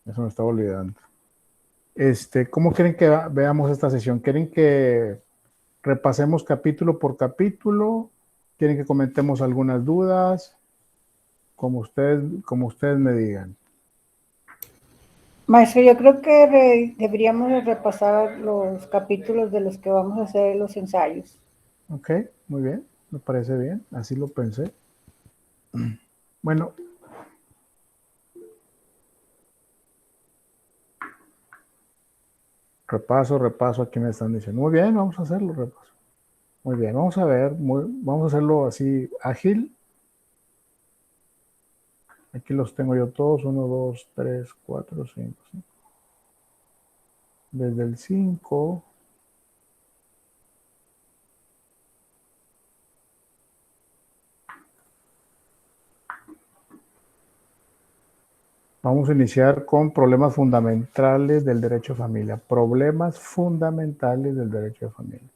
Eso me estaba olvidando. ¿Cómo quieren que veamos esta sesión? ¿Quieren que repasemos capítulo por capítulo? ¿Quieren que comentemos algunas dudas? Como ustedes me digan. Maestro, yo creo que deberíamos de repasar los capítulos de los que vamos a hacer los ensayos. Ok, muy bien, me parece bien, así lo pensé. Bueno, repaso, aquí me están diciendo. Muy bien, vamos a hacerlo, repaso. Muy bien, vamos a ver, vamos a hacerlo así ágil. Aquí los tengo yo todos, 1, 2, 3, 4, 5. Desde el 5. Vamos a iniciar con problemas fundamentales del derecho de familia. Problemas fundamentales del derecho de familia.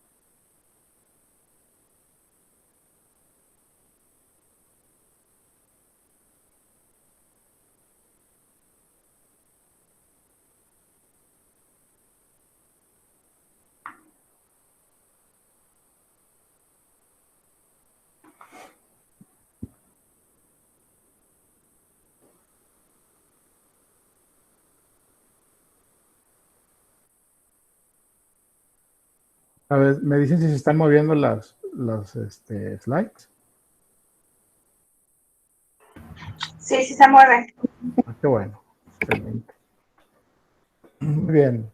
A ver, me dicen si se están moviendo las slides. Sí, sí se mueve. Ah, qué bueno, excelente. Muy bien.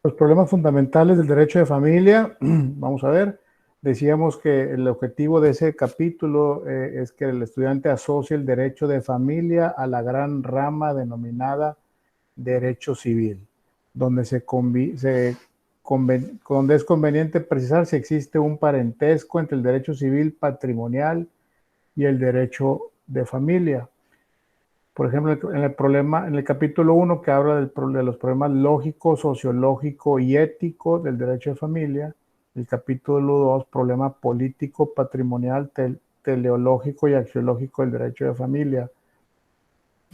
Los problemas fundamentales del derecho de familia, vamos a ver, decíamos que el objetivo de ese capítulo es que el estudiante asocie el derecho de familia a la gran rama denominada derecho civil, donde, donde es conveniente precisar si existe un parentesco entre el derecho civil patrimonial y el derecho de familia. Por ejemplo, en el capítulo 1 que habla de los problemas lógico, sociológico y ético del derecho de familia, el capítulo 2, problema político, patrimonial, teleológico y axiológico del derecho de familia.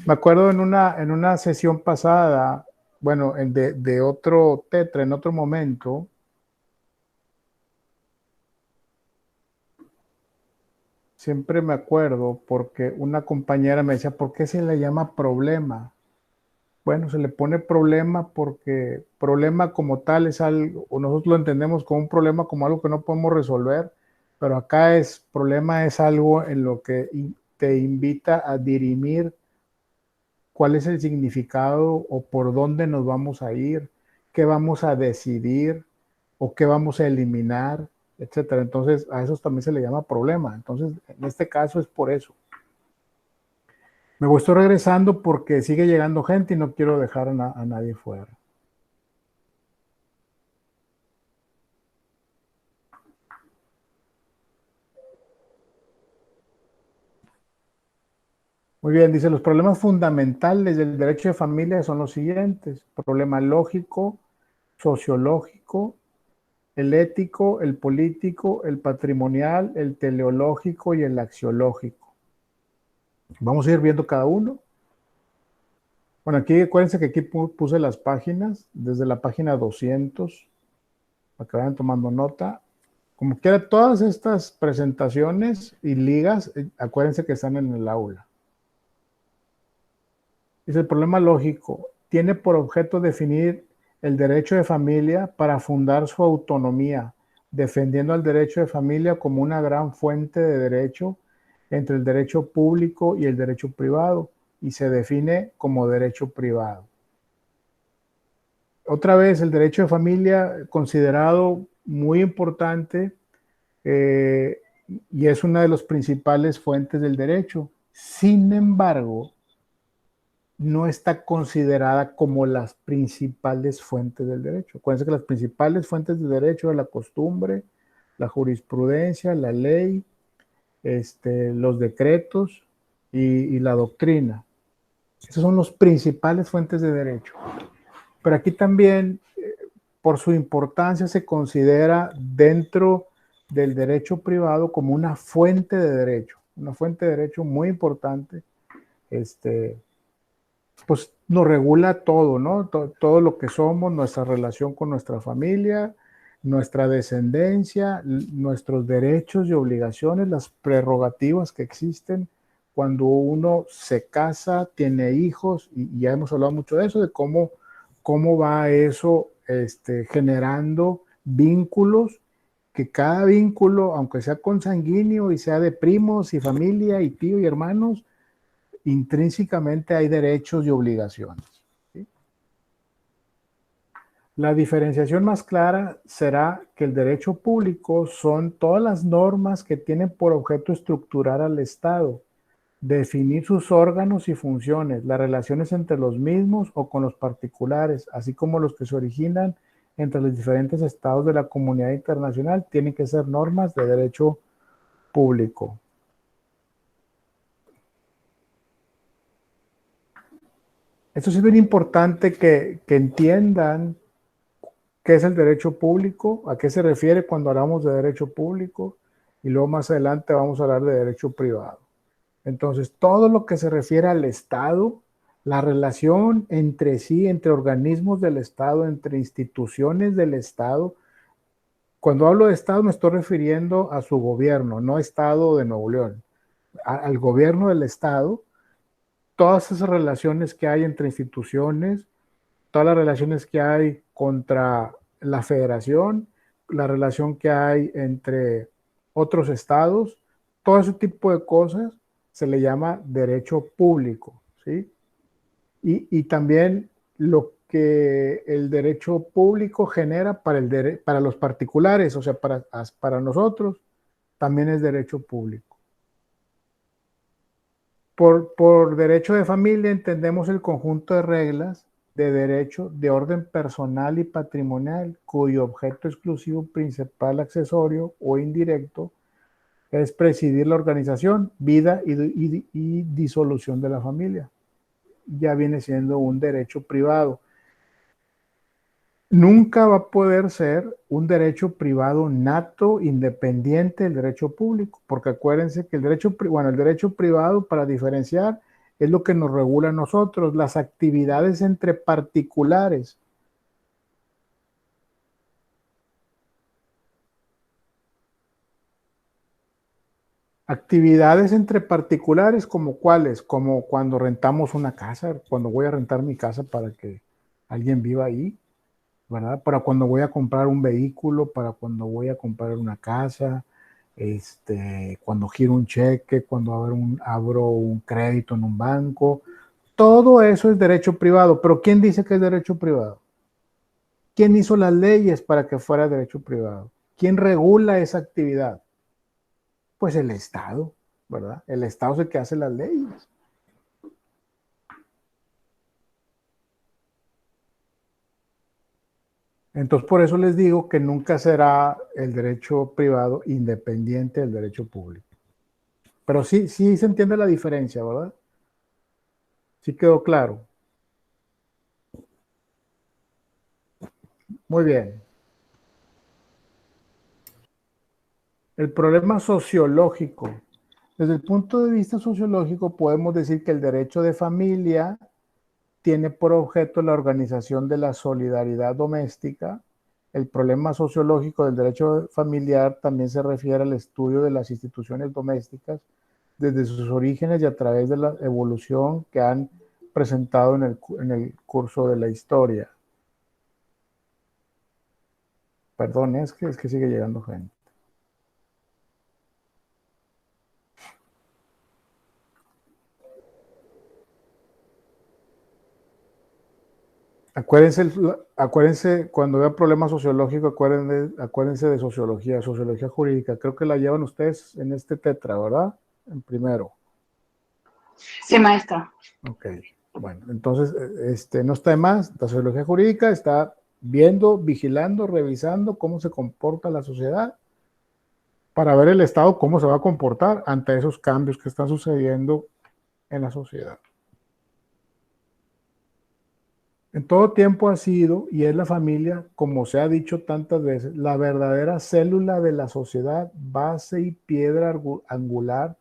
Me acuerdo en una sesión pasada, bueno, de otro tetra, en otro momento, siempre me acuerdo porque una compañera me decía, ¿por qué se le llama problema? Bueno, se le pone problema porque problema como tal es algo, o nosotros lo entendemos como un problema como algo que no podemos resolver, pero acá problema es algo en lo que te invita a dirimir cuál es el significado o por dónde nos vamos a ir, qué vamos a decidir o qué vamos a eliminar, etcétera. Entonces, a eso también se le llama problema. Entonces, en este caso es por eso. Me estoy regresando porque sigue llegando gente y no quiero dejar a nadie fuera. Muy bien, dice, los problemas fundamentales del derecho de familia son los siguientes: problema lógico, sociológico, el ético, el político, el patrimonial, el teleológico y el axiológico. Vamos a ir viendo cada uno. Bueno, aquí acuérdense que aquí puse las páginas, desde la página 200, para que vayan tomando nota. Como quiera, todas estas presentaciones y ligas, acuérdense que están en el aula. Dice, el problema lógico tiene por objeto definir el derecho de familia para fundar su autonomía, defendiendo al derecho de familia como una gran fuente de derecho entre el derecho público y el derecho privado, y se define como derecho privado. Otra vez, el derecho de familia considerado muy importante y es una de las principales fuentes del derecho. Sin embargo, no está considerada como las principales fuentes del derecho. Acuérdense que las principales fuentes del derecho es la costumbre, la jurisprudencia, la ley, los decretos y la doctrina. Esas son las principales fuentes de derecho. Pero aquí también, por su importancia, se considera dentro del derecho privado como una fuente de derecho muy importante, pues nos regula todo, ¿no? Todo lo que somos, nuestra relación con nuestra familia, nuestra descendencia, nuestros derechos y obligaciones, las prerrogativas que existen cuando uno se casa, tiene hijos, y ya hemos hablado mucho de eso, de cómo va eso generando vínculos, que cada vínculo, aunque sea consanguíneo y sea de primos y familia y tío y hermanos, intrínsecamente hay derechos y obligaciones. ¿Sí? La diferenciación más clara será que el derecho público son todas las normas que tienen por objeto estructurar al Estado, definir sus órganos y funciones, las relaciones entre los mismos o con los particulares, así como los que se originan entre los diferentes estados de la comunidad internacional, tienen que ser normas de derecho público. Esto sí es bien importante que entiendan qué es el derecho público, a qué se refiere cuando hablamos de derecho público, y luego más adelante vamos a hablar de derecho privado. Entonces, todo lo que se refiere al Estado, la relación entre sí, entre organismos del Estado, entre instituciones del Estado. Cuando hablo de Estado me estoy refiriendo a su gobierno, no Estado de Nuevo León, al gobierno del Estado, todas esas relaciones que hay entre instituciones, todas las relaciones que hay contra la federación, la relación que hay entre otros estados, todo ese tipo de cosas se le llama derecho público, ¿sí? Y también lo que el derecho público genera para los particulares, o sea, para nosotros, también es derecho público. Por derecho de familia entendemos el conjunto de reglas de derecho de orden personal y patrimonial, cuyo objeto exclusivo, principal, accesorio o indirecto es presidir la organización, vida y disolución de la familia. Ya viene siendo un derecho privado. Nunca va a poder ser un derecho privado nato, independiente del derecho público, porque acuérdense que el derecho privado, para diferenciar, es lo que nos regula a nosotros, las actividades entre particulares. Actividades entre particulares, como cuáles, como cuando rentamos una casa, cuando voy a rentar mi casa para que alguien viva ahí, ¿verdad? Para cuando voy a comprar un vehículo, para cuando voy a comprar una casa, cuando giro un cheque, cuando abro un crédito en un banco. Todo eso es derecho privado. Pero ¿quién dice que es derecho privado? ¿Quién hizo las leyes para que fuera derecho privado? ¿Quién regula esa actividad? Pues el Estado, ¿verdad? El Estado es el que hace las leyes. Entonces, por eso les digo que nunca será el derecho privado independiente del derecho público. Pero sí se entiende la diferencia, ¿verdad? Sí quedó claro. Muy bien. El problema sociológico. Desde el punto de vista sociológico, podemos decir que el derecho de familia tiene por objeto la organización de la solidaridad doméstica. El problema sociológico del derecho familiar también se refiere al estudio de las instituciones domésticas desde sus orígenes y a través de la evolución que han presentado en el curso de la historia. Perdón, es que sigue llegando gente. Acuérdense cuando vea problemas sociológicos, acuérdense de sociología jurídica. Creo que la llevan ustedes en este tetra, ¿verdad? En primero. Sí, maestro. Ok, bueno, entonces, no está de más. La sociología jurídica está viendo, vigilando, revisando cómo se comporta la sociedad para ver el Estado cómo se va a comportar ante esos cambios que están sucediendo en la sociedad. En todo tiempo ha sido y es la familia, como se ha dicho tantas veces, la verdadera célula de la sociedad, base y piedra angular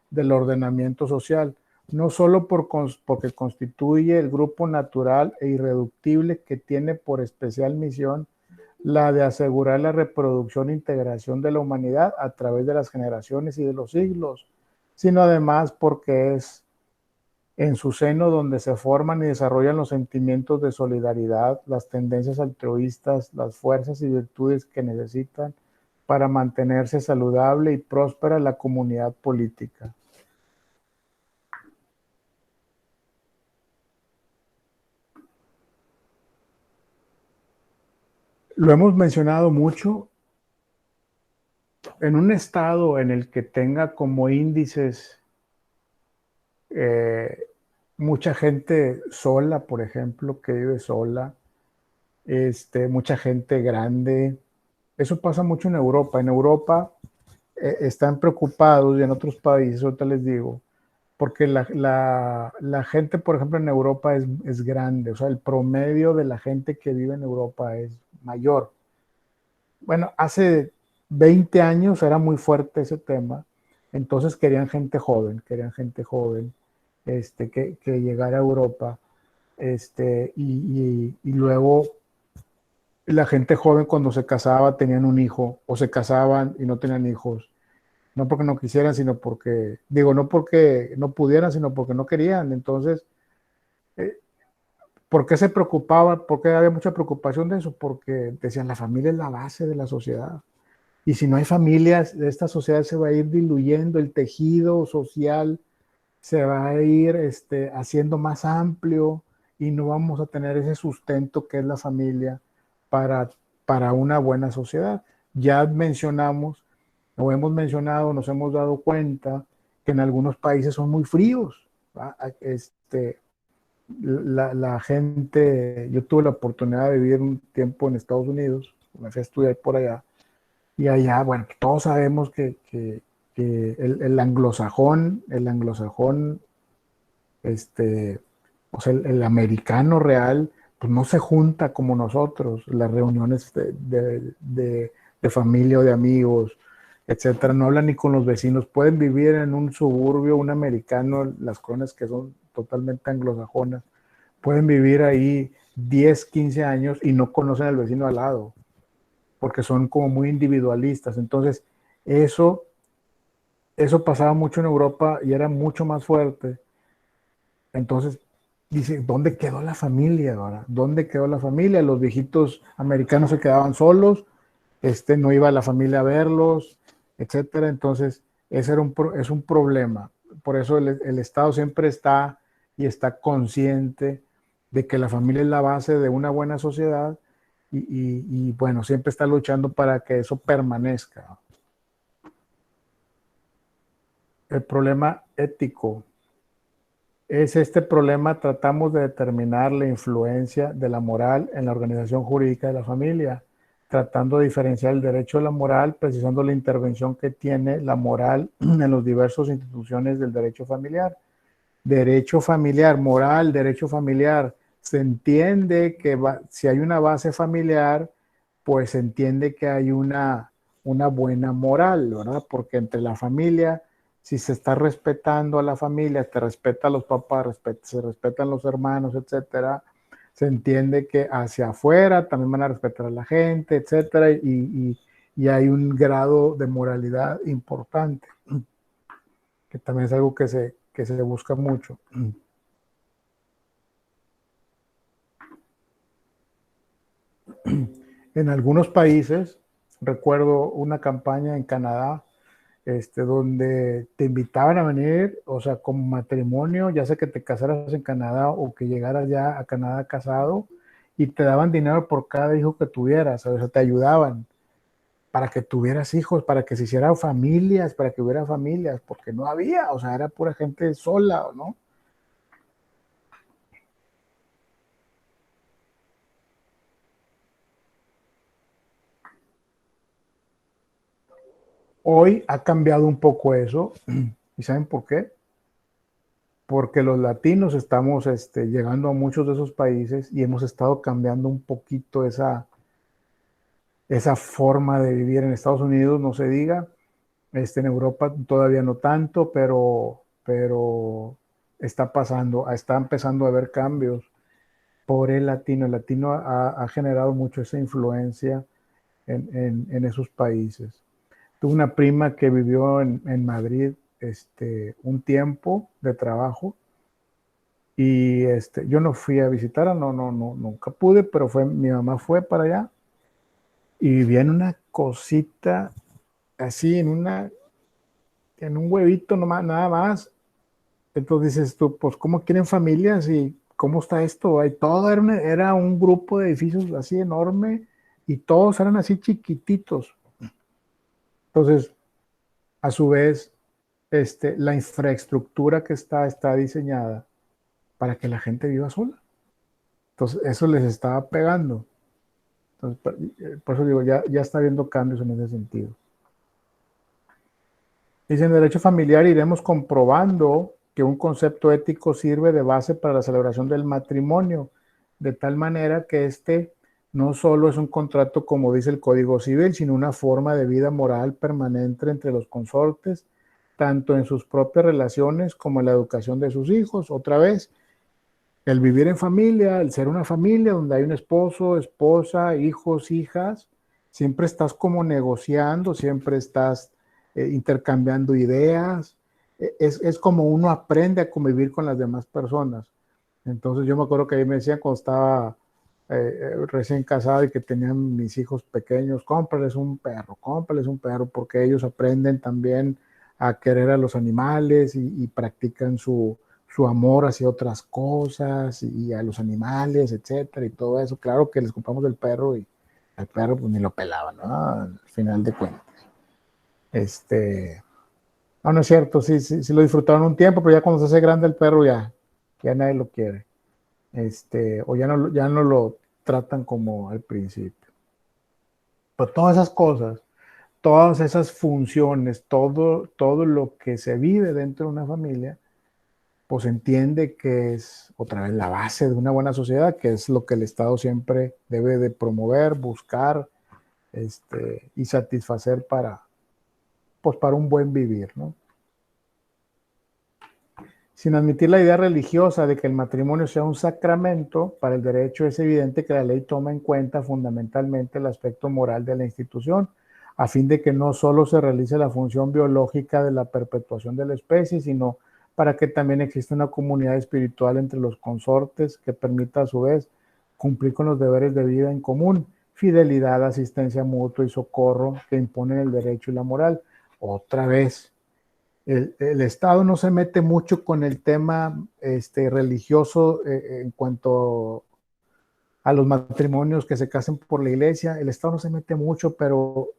del ordenamiento social. no solo porque constituye el grupo natural e irreductible que tiene por especial misión la de asegurar la reproducción e integración de la humanidad a través de las generaciones y de los siglos, sino además porque es en su seno donde se forman y desarrollan los sentimientos de solidaridad, las tendencias altruistas, las fuerzas y virtudes que necesitan para mantenerse saludable y próspera la comunidad política. Lo hemos mencionado mucho. En un estado en el que tenga como índices mucha gente sola, por ejemplo, que vive sola, mucha gente grande. Eso pasa mucho en Europa. En Europa están preocupados, y en otros países, ahorita les digo, porque la gente, por ejemplo, en Europa es grande. O sea, el promedio de la gente que vive en Europa es mayor. Bueno, hace 20 años era muy fuerte ese tema, entonces querían gente joven, que llegara a Europa, y luego la gente joven cuando se casaba tenían un hijo, o se casaban y no tenían hijos, no porque no quisieran, sino porque, digo, no porque no pudieran, sino porque no querían. Entonces, eh, ¿por qué se preocupaba? ¿Por qué había mucha preocupación de eso? Porque decían, la familia es la base de la sociedad. Y si no hay familias, esta sociedad se va a ir diluyendo, el tejido social se va a ir haciendo más amplio y no vamos a tener ese sustento que es la familia para, para una buena sociedad. Ya mencionamos, o hemos mencionado, nos hemos dado cuenta que en algunos países son muy fríos. ¿Va? La gente, yo tuve la oportunidad de vivir un tiempo en Estados Unidos, me fui a estudiar por allá, y allá, bueno, todos sabemos que el anglosajón, este, o sea, el americano real, pues no se junta como nosotros, las reuniones de familia o de amigos, etcétera, no hablan ni con los vecinos, pueden vivir en un suburbio, un americano, las colonias que son totalmente anglosajonas, pueden vivir ahí 10 15 años y no conocen al vecino al lado porque son como muy individualistas. Entonces, eso, eso pasaba mucho en Europa y era mucho más fuerte. Entonces, dice, ¿dónde quedó la familia ahora? ¿Dónde quedó la familia? Los viejitos americanos se quedaban solos, no iba la familia a verlos, etcétera. Entonces, ese era es un problema. Por eso el Estado siempre está y está consciente de que la familia es la base de una buena sociedad y, bueno, siempre está luchando para que eso permanezca. El problema ético es este problema, tratamos de determinar la influencia de la moral en la organización jurídica de la familia, tratando de diferenciar el derecho de la moral, precisando la intervención que tiene la moral en los diversos instituciones del derecho familiar. Derecho familiar, moral, derecho familiar. Se entiende que si hay una base familiar, pues se entiende que hay una buena moral, ¿verdad? Porque entre la familia, si se está respetando a la familia, te respeta a los papás, se respetan los hermanos, etcétera, se entiende que hacia afuera también van a respetar a la gente, etcétera, y hay un grado de moralidad importante, que también es algo que se busca mucho. En algunos países, recuerdo una campaña en Canadá, donde te invitaban a venir, o sea, como matrimonio, ya sea que te casaras en Canadá o que llegaras ya a Canadá casado, y te daban dinero por cada hijo que tuvieras, o sea, te ayudaban para que tuvieras hijos, para que se hicieran familias, para que hubiera familias, porque no había, o sea, era pura gente sola, ¿no? Hoy ha cambiado un poco eso, ¿y saben por qué? Porque los latinos estamos llegando a muchos de esos países y hemos estado cambiando un poquito esa forma de vivir en Estados Unidos, no se diga, en Europa todavía no tanto, pero está pasando, está empezando a haber cambios por el latino. El latino ha generado mucho esa influencia en esos países. Tuve una prima que vivió en Madrid un tiempo de trabajo y yo no fui a visitarla, nunca pude, pero mi mamá fue para allá y vivía en una cosita así, en un huevito nomás, nada más. Entonces dices tú, pues, ¿cómo quieren familias y cómo está esto? Todo era un grupo de edificios así enorme y todos eran así chiquititos. Entonces, a su vez, la infraestructura que está diseñada para que la gente viva sola. Entonces, eso les estaba pegando. Entonces, por eso digo, ya está habiendo cambios en ese sentido. Dice, en derecho familiar iremos comprobando que un concepto ético sirve de base para la celebración del matrimonio, de tal manera que no solo es un contrato como dice el Código Civil, sino una forma de vida moral permanente entre los consortes, tanto en sus propias relaciones como en la educación de sus hijos. Otra vez, el vivir en familia, el ser una familia donde hay un esposo, esposa, hijos, hijas, siempre estás como negociando, siempre estás intercambiando ideas. Es como uno aprende a convivir con las demás personas. Entonces yo me acuerdo que ahí me decían cuando estaba recién casado y que tenían mis hijos pequeños, cómprales un perro, porque ellos aprenden también a querer a los animales y practican su amor hacia otras cosas y a los animales, etcétera, y todo eso. Claro que les compramos el perro y al perro pues ni lo pelaban, ¿no? Al final de cuentas. No es cierto, sí lo disfrutaron un tiempo, pero ya cuando se hace grande el perro ya nadie lo quiere. O ya no lo tratan como al principio. Pero todas esas cosas, todas esas funciones, todo lo que se vive dentro de una familia, pues entiende que es otra vez la base de una buena sociedad, que es lo que el Estado siempre debe de promover, buscar y satisfacer para un buen vivir, ¿no? Sin admitir la idea religiosa de que el matrimonio sea un sacramento, para el derecho es evidente que la ley toma en cuenta fundamentalmente el aspecto moral de la institución, a fin de que no solo se realice la función biológica de la perpetuación de la especie, sino para que también exista una comunidad espiritual entre los consortes que permita a su vez cumplir con los deberes de vida en común, fidelidad, asistencia mutua y socorro que imponen el derecho y la moral. Otra vez, el Estado no se mete mucho con el tema religioso en cuanto a los matrimonios que se casen por la iglesia. El Estado no se mete mucho, pero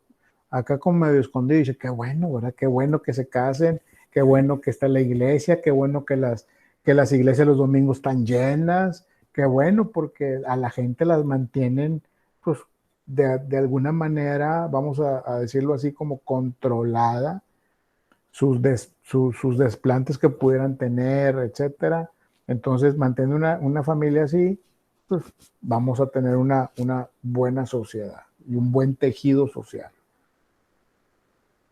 acá como medio escondido dice, qué bueno, ¿verdad? Qué bueno que se casen, qué bueno que está la iglesia, qué bueno que las iglesias los domingos están llenas, qué bueno porque a la gente las mantienen, pues, de alguna manera, vamos a decirlo así, como controlada, sus desplantes que pudieran tener, etcétera. Entonces, manteniendo una familia así, pues vamos a tener una buena sociedad y un buen tejido social.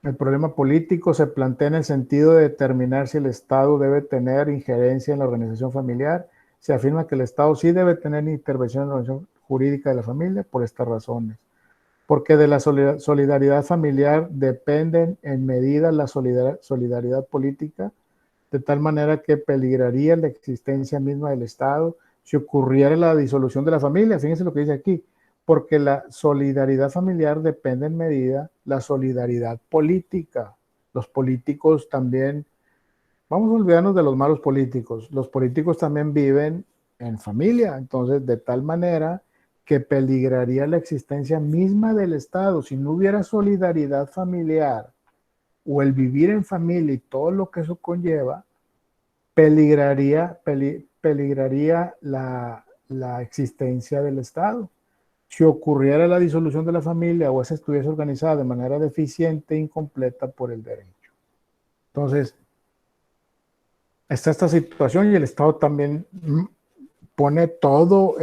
El problema político se plantea en el sentido de determinar si el Estado debe tener injerencia en la organización familiar. Se afirma que el Estado sí debe tener intervención en la organización jurídica de la familia por estas razones. Porque de la solidaridad familiar dependen en medida la solidaridad política, de tal manera que peligraría la existencia misma del Estado si ocurriera la disolución de la familia. Fíjense lo que dice aquí, porque la solidaridad familiar depende en medida la solidaridad política. Los políticos también, vamos a olvidarnos de los malos políticos, los políticos también viven en familia, entonces de tal manera que peligraría la existencia misma del Estado. Si no hubiera solidaridad familiar o el vivir en familia y todo lo que eso conlleva, peligraría la existencia del Estado. Si ocurriera la disolución de la familia o esa estuviese organizada de manera deficiente e incompleta por el derecho. Entonces, está esta situación y el Estado también pone todo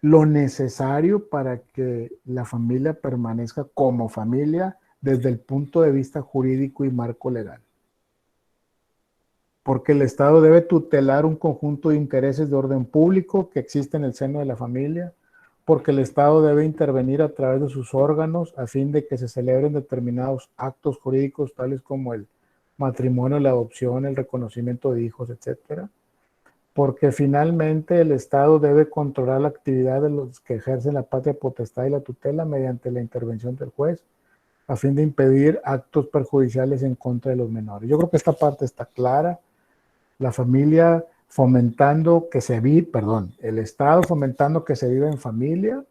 lo necesario para que la familia permanezca como familia desde el punto de vista jurídico y marco legal. porque el Estado debe tutelar un conjunto de intereses de orden público que existe en el seno de la familia, porque el Estado debe intervenir a través de sus órganos a fin de que se celebren determinados actos jurídicos tales como el matrimonio, la adopción, el reconocimiento de hijos, etcétera, porque finalmente el Estado debe controlar la actividad de los que ejercen la patria potestad y la tutela mediante la intervención del juez, a fin de impedir actos perjudiciales en contra de los menores. Yo creo que esta parte está clara. La familia fomentando que se vive, el Estado fomentando que se viva en familia,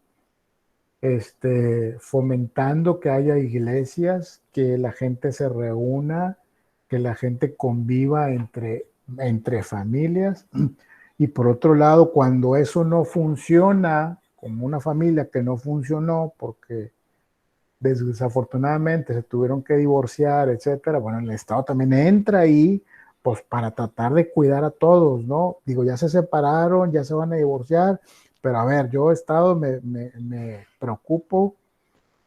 fomentando que haya iglesias, que la gente se reúna, que la gente conviva entre familias. Y por otro lado, cuando eso no funciona, como una familia que no funcionó porque desafortunadamente se tuvieron que divorciar, etcétera, bueno, el Estado también entra ahí, pues para tratar de cuidar a todos, ¿no? Digo, ya se separaron, ya se van a divorciar, pero a ver, yo Estado me preocupo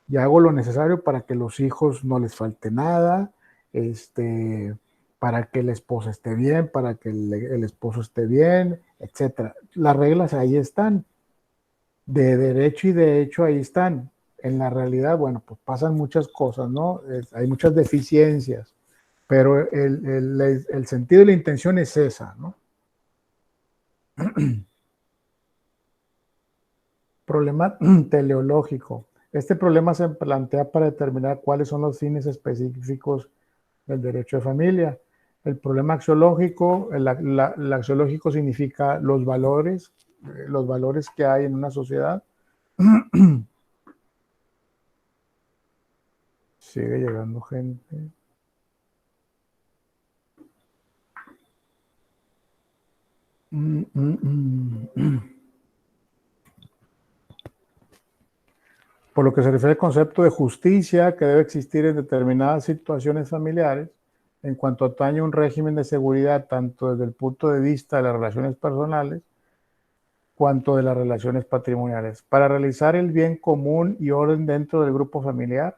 y hago lo necesario para que los hijos no les falte nada, para que la esposa esté bien, para que el esposo esté bien, etcétera. Las reglas ahí están, de derecho y de hecho ahí están. En la realidad, bueno, pues pasan muchas cosas, ¿no? Hay muchas deficiencias, pero el sentido y la intención es esa, ¿no? Problema teleológico. Este problema se plantea para determinar cuáles son los fines específicos del derecho de familia. El problema axiológico, el axiológico significa los valores que hay en una sociedad. Sigue llegando gente. Por lo que se refiere al concepto de justicia que debe existir en determinadas situaciones familiares, en cuanto atañe un régimen de seguridad tanto desde el punto de vista de las relaciones personales, cuanto de las relaciones patrimoniales, para realizar el bien común y orden dentro del grupo familiar.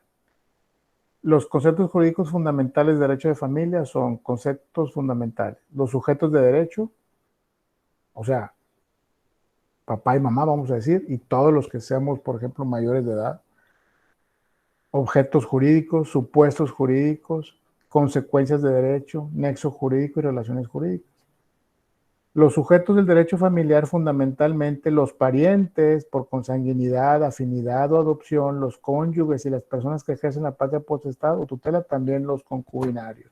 Los conceptos jurídicos fundamentales de derecho de familia son conceptos fundamentales. Los sujetos de derecho, o sea, papá y mamá, vamos a decir, y todos los que seamos, por ejemplo, mayores de edad. Objetos jurídicos, supuestos jurídicos, consecuencias de derecho, nexo jurídico y relaciones jurídicas. Los sujetos del derecho familiar, fundamentalmente los parientes por consanguinidad, afinidad o adopción, los cónyuges y las personas que ejercen la patria potestad o tutela, también los concubinarios.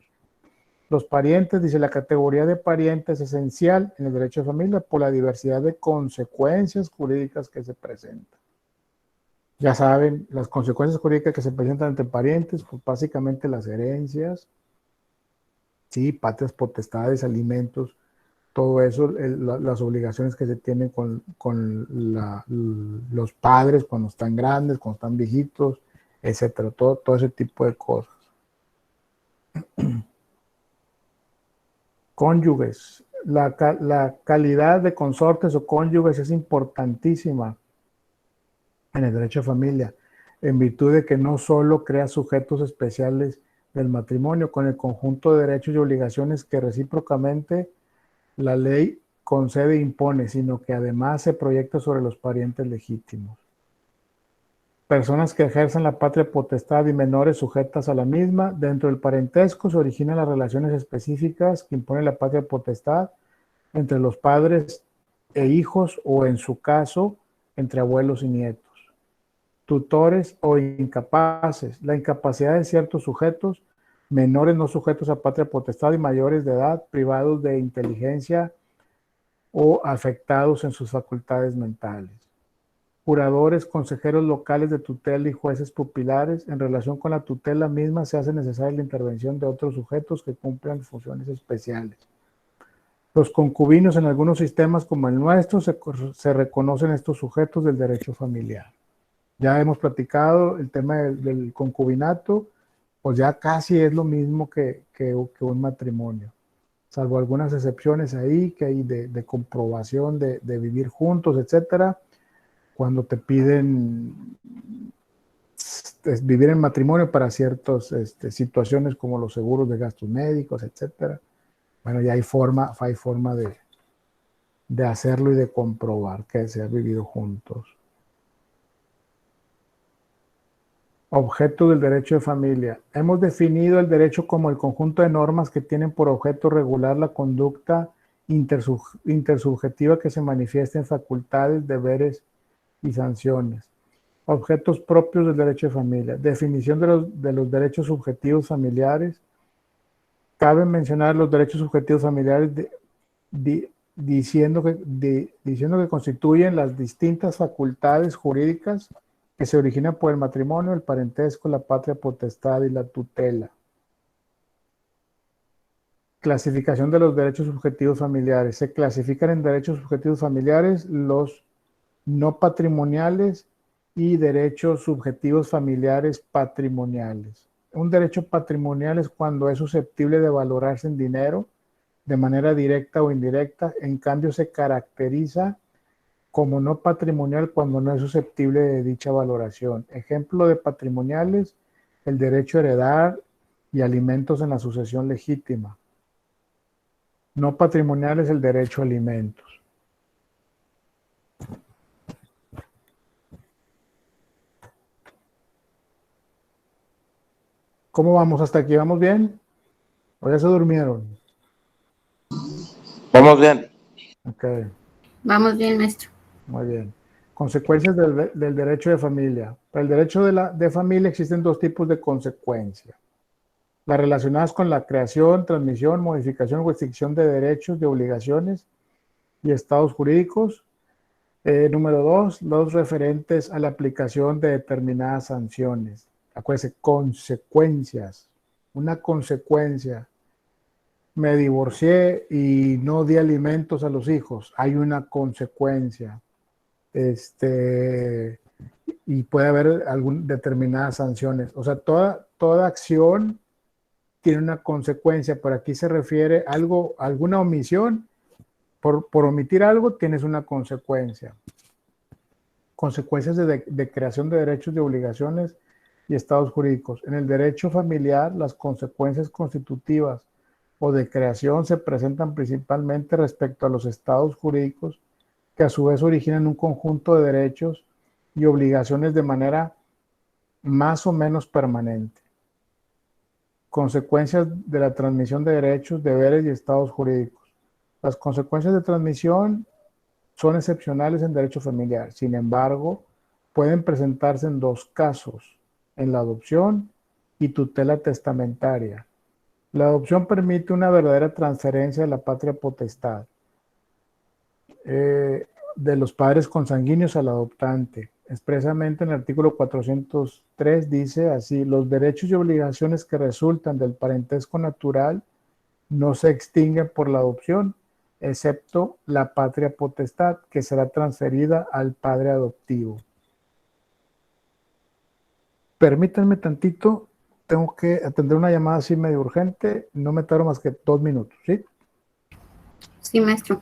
Los parientes, dice la categoría de parientes es esencial en el derecho de familia por la diversidad de consecuencias jurídicas que se presentan. Ya saben, las consecuencias jurídicas que se presentan entre parientes, pues básicamente las herencias, sí, patrias potestades, alimentos, todo eso, las obligaciones que se tienen con los padres cuando están grandes, cuando están viejitos, etcétera, todo ese tipo de cosas. Cónyuges. La calidad de consortes o cónyuges es importantísima en el derecho de familia, en virtud de que no solo crea sujetos especiales del matrimonio con el conjunto de derechos y obligaciones que recíprocamente la ley concede e impone, sino que además se proyecta sobre los parientes legítimos. Personas que ejercen la patria potestad y menores sujetas a la misma, dentro del parentesco se originan las relaciones específicas que impone la patria potestad entre los padres e hijos o, en su caso, entre abuelos y nietos. Tutores o incapaces. La incapacidad de ciertos sujetos, menores no sujetos a patria potestad y mayores de edad, privados de inteligencia o afectados en sus facultades mentales. Curadores, consejeros locales de tutela y jueces pupilares. En relación con la tutela misma se hace necesaria la intervención de otros sujetos que cumplan funciones especiales. Los concubinos en algunos sistemas como el nuestro se reconocen estos sujetos del derecho familiar. Ya hemos platicado el tema del concubinato, pues ya casi es lo mismo que un matrimonio, salvo algunas excepciones ahí que hay de comprobación de vivir juntos, etcétera, cuando te piden vivir en matrimonio para ciertas situaciones como los seguros de gastos médicos, etcétera. Bueno, ya hay forma de hacerlo y de comprobar que se ha vivido juntos. Objeto del derecho de familia. Hemos definido el derecho como el conjunto de normas que tienen por objeto regular la conducta intersubjetiva que se manifiesta en facultades, deberes y sanciones. Objetos propios del derecho de familia. Definición de los derechos subjetivos familiares. Cabe mencionar los derechos subjetivos familiares diciendo que constituyen las distintas facultades jurídicas que se originan por el matrimonio, el parentesco, la patria potestad y la tutela. Clasificación de los derechos subjetivos familiares. Se clasifican en derechos subjetivos familiares los no patrimoniales y derechos subjetivos familiares patrimoniales. Un derecho patrimonial es cuando es susceptible de valorarse en dinero de manera directa o indirecta. En cambio, se caracteriza como no patrimonial cuando no es susceptible de dicha valoración. Ejemplo de patrimoniales: el derecho a heredar y alimentos en la sucesión legítima. No patrimonial es el derecho a alimentos. ¿Cómo vamos hasta aquí? ¿Vamos bien? ¿O ya se durmieron? Vamos bien. Ok, Vamos bien, maestro. muy bien. Consecuencias del derecho de familia. Para el derecho de familia existen dos tipos de consecuencias: las relacionadas con la creación, transmisión, modificación o extinción de derechos, de obligaciones y estados jurídicos. Número dos, los referentes a la aplicación de determinadas sanciones. Acuérdense, consecuencias. Una consecuencia: me divorcié y no di alimentos a los hijos. Hay una consecuencia. Y puede haber determinadas sanciones. O sea, toda acción tiene una consecuencia, pero aquí se refiere a alguna omisión. Por omitir algo tienes una consecuencia. Consecuencias de creación de derechos, de obligaciones y estados jurídicos. En el derecho familiar, las consecuencias constitutivas o de creación se presentan principalmente respecto a los estados jurídicos, que a su vez originan un conjunto de derechos y obligaciones de manera más o menos permanente. Consecuencias de la transmisión de derechos, deberes y estados jurídicos. Las consecuencias de transmisión son excepcionales en derecho familiar. Sin embargo, pueden presentarse en dos casos: en la adopción y tutela testamentaria. La adopción permite una verdadera transferencia de la patria potestad de los padres consanguíneos al adoptante. Expresamente en el artículo 403 dice así: los derechos y obligaciones que resultan del parentesco natural no se extinguen por la adopción, excepto la patria potestad, que será transferida al padre adoptivo. Permítanme tantito, tengo que atender una llamada así medio urgente, no me tardo más que 2 minutos, ¿sí? Sí, maestro.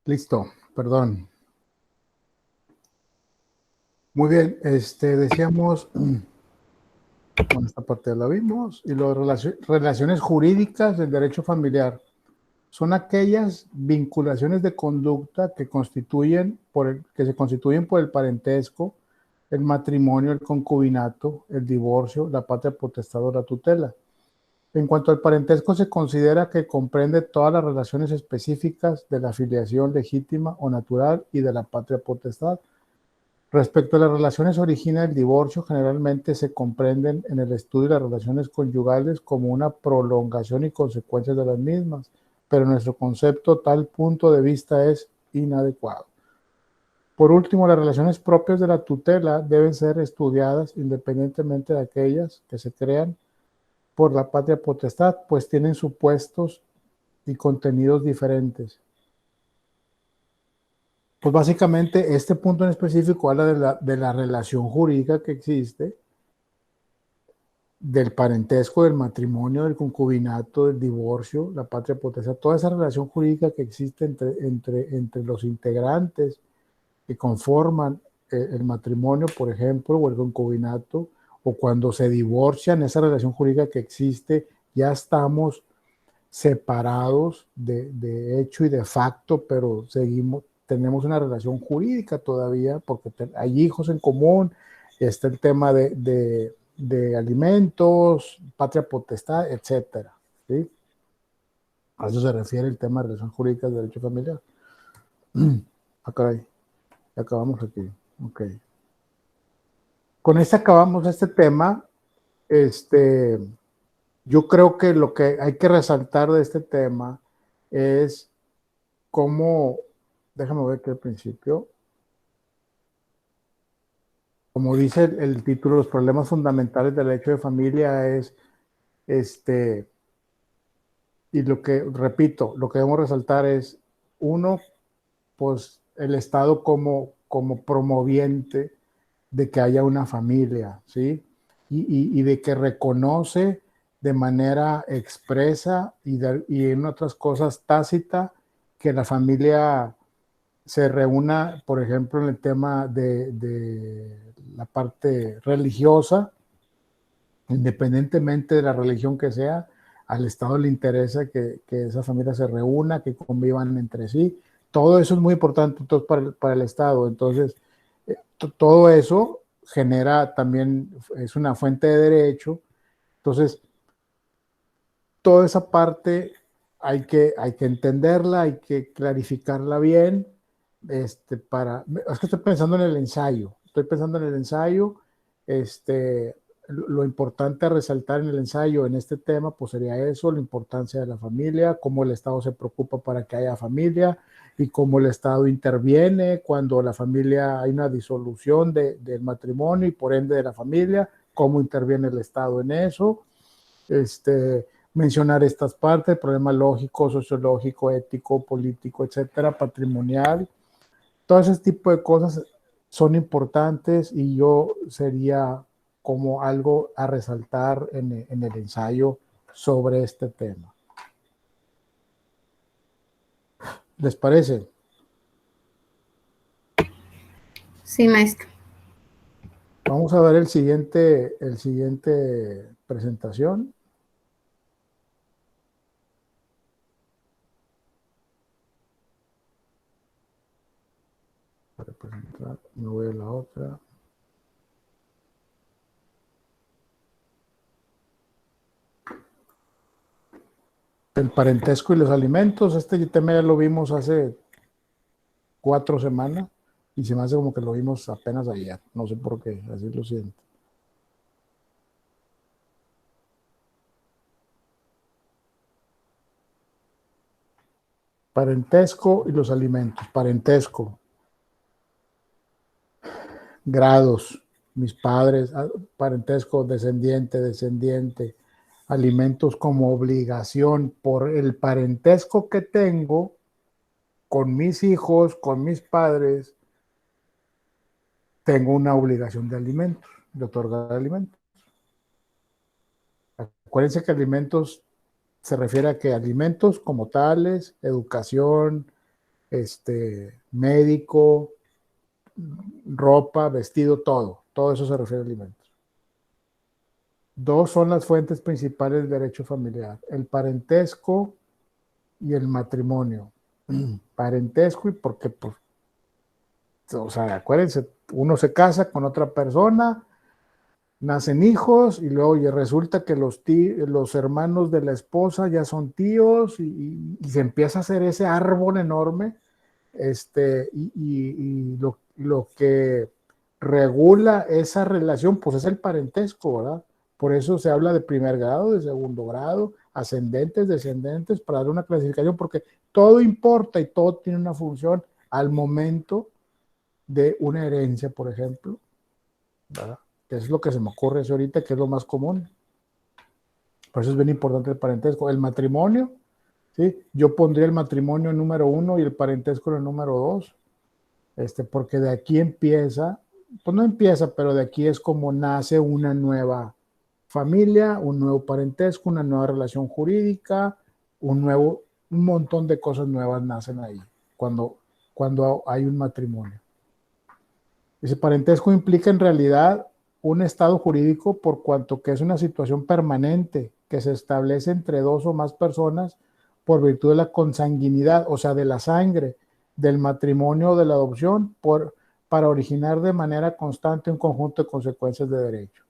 Listo, perdón. Muy bien, decíamos, bueno, esta parte ya la vimos, y las relaciones jurídicas del derecho familiar son aquellas vinculaciones de conducta que que se constituyen por el parentesco, el matrimonio, el concubinato, el divorcio, la patria potestad o la tutela. En cuanto al parentesco, se considera que comprende todas las relaciones específicas de la filiación legítima o natural y de la patria potestad. Respecto a las relaciones originales del divorcio, generalmente se comprenden en el estudio de las relaciones conyugales como una prolongación y consecuencias de las mismas, pero nuestro concepto tal punto de vista es inadecuado. Por último, las relaciones propias de la tutela deben ser estudiadas independientemente de aquellas que se crean por la patria potestad, pues tienen supuestos y contenidos diferentes. Pues básicamente este punto en específico habla de la relación jurídica que existe, del parentesco, del matrimonio, del concubinato, del divorcio, la patria potestad, toda esa relación jurídica que existe entre los integrantes que conforman el matrimonio, por ejemplo, o el concubinato, o cuando se divorcian, esa relación jurídica que existe, ya estamos separados de hecho y de facto, pero tenemos una relación jurídica todavía porque hay hijos en común, está el tema de alimentos, patria potestad, etcétera, ¿sí? A eso se refiere el tema de relaciones jurídicas de derecho familiar. Acá hay, acabamos aquí, ok. Con este acabamos este tema. Yo creo que lo que hay que resaltar de este tema es cómo, déjame ver aquí al principio, como dice el título, los problemas fundamentales del derecho de familia es, y lo que, repito, lo que debemos resaltar es, uno, pues el Estado como promoviente de que haya una familia, ¿sí? Y de que reconoce de manera expresa y en otras cosas tácita que la familia se reúna, por ejemplo, en el tema de la parte religiosa, independientemente de la religión que sea, al Estado le interesa que esa familia se reúna, que convivan entre sí. Todo eso es muy importante entonces, para el Estado. Entonces, todo eso genera también, es una fuente de derecho. Entonces, toda esa parte hay que entenderla, hay que clarificarla bien. Es que estoy pensando en el ensayo, lo importante a resaltar en el ensayo en este tema, pues sería eso, la importancia de la familia, cómo el Estado se preocupa para que haya familia y cómo el Estado interviene cuando la familia hay una disolución del matrimonio y por ende de la familia, cómo interviene el Estado en eso. Mencionar estas partes, problema lógico, sociológico, ético, político, etcétera, patrimonial. Todo ese tipo de cosas son importantes y yo sería como algo a resaltar en el ensayo sobre este tema. ¿Les parece? Sí, maestro. Vamos a ver el siguiente presentación. Para presentar, me voy a la otra. El parentesco y los alimentos, este tema ya lo vimos hace 4 semanas y se me hace como que lo vimos apenas ayer, no sé por qué, así lo siento. Parentesco y los alimentos. Parentesco, grados, mis padres, parentesco, descendiente, alimentos como obligación por el parentesco que tengo con mis hijos, con mis padres, tengo una obligación de alimentos, de otorgar alimentos. Acuérdense que alimentos se refiere a que alimentos como tales, educación, médico, ropa, vestido, todo eso se refiere a alimentos. Dos son las fuentes principales del derecho familiar: el parentesco y el matrimonio. Parentesco, y porque, pues, o sea, acuérdense, uno se casa con otra persona, nacen hijos y luego resulta que los hermanos de la esposa ya son tíos y se empieza a hacer ese árbol enorme, y lo que regula esa relación pues es el parentesco, ¿verdad? Por eso se habla de primer grado, de segundo grado, ascendentes, descendentes, para dar una clasificación, porque todo importa y todo tiene una función al momento de una herencia, por ejemplo, ¿verdad? Que es lo que se me ocurre eso ahorita, que es lo más común. Por eso es bien importante el parentesco. El matrimonio, ¿sí? Yo pondría el matrimonio en número 1 y el parentesco en el número 2, porque de aquí empieza, pues no empieza, pero de aquí es como nace una nueva familia, un nuevo parentesco, una nueva relación jurídica, un montón de cosas nuevas nacen ahí, cuando hay un matrimonio. Ese parentesco implica en realidad un estado jurídico por cuanto que es una situación permanente que se establece entre dos o más personas por virtud de la consanguinidad, o sea, de la sangre, del matrimonio o de la adopción, para originar de manera constante un conjunto de consecuencias de derecho.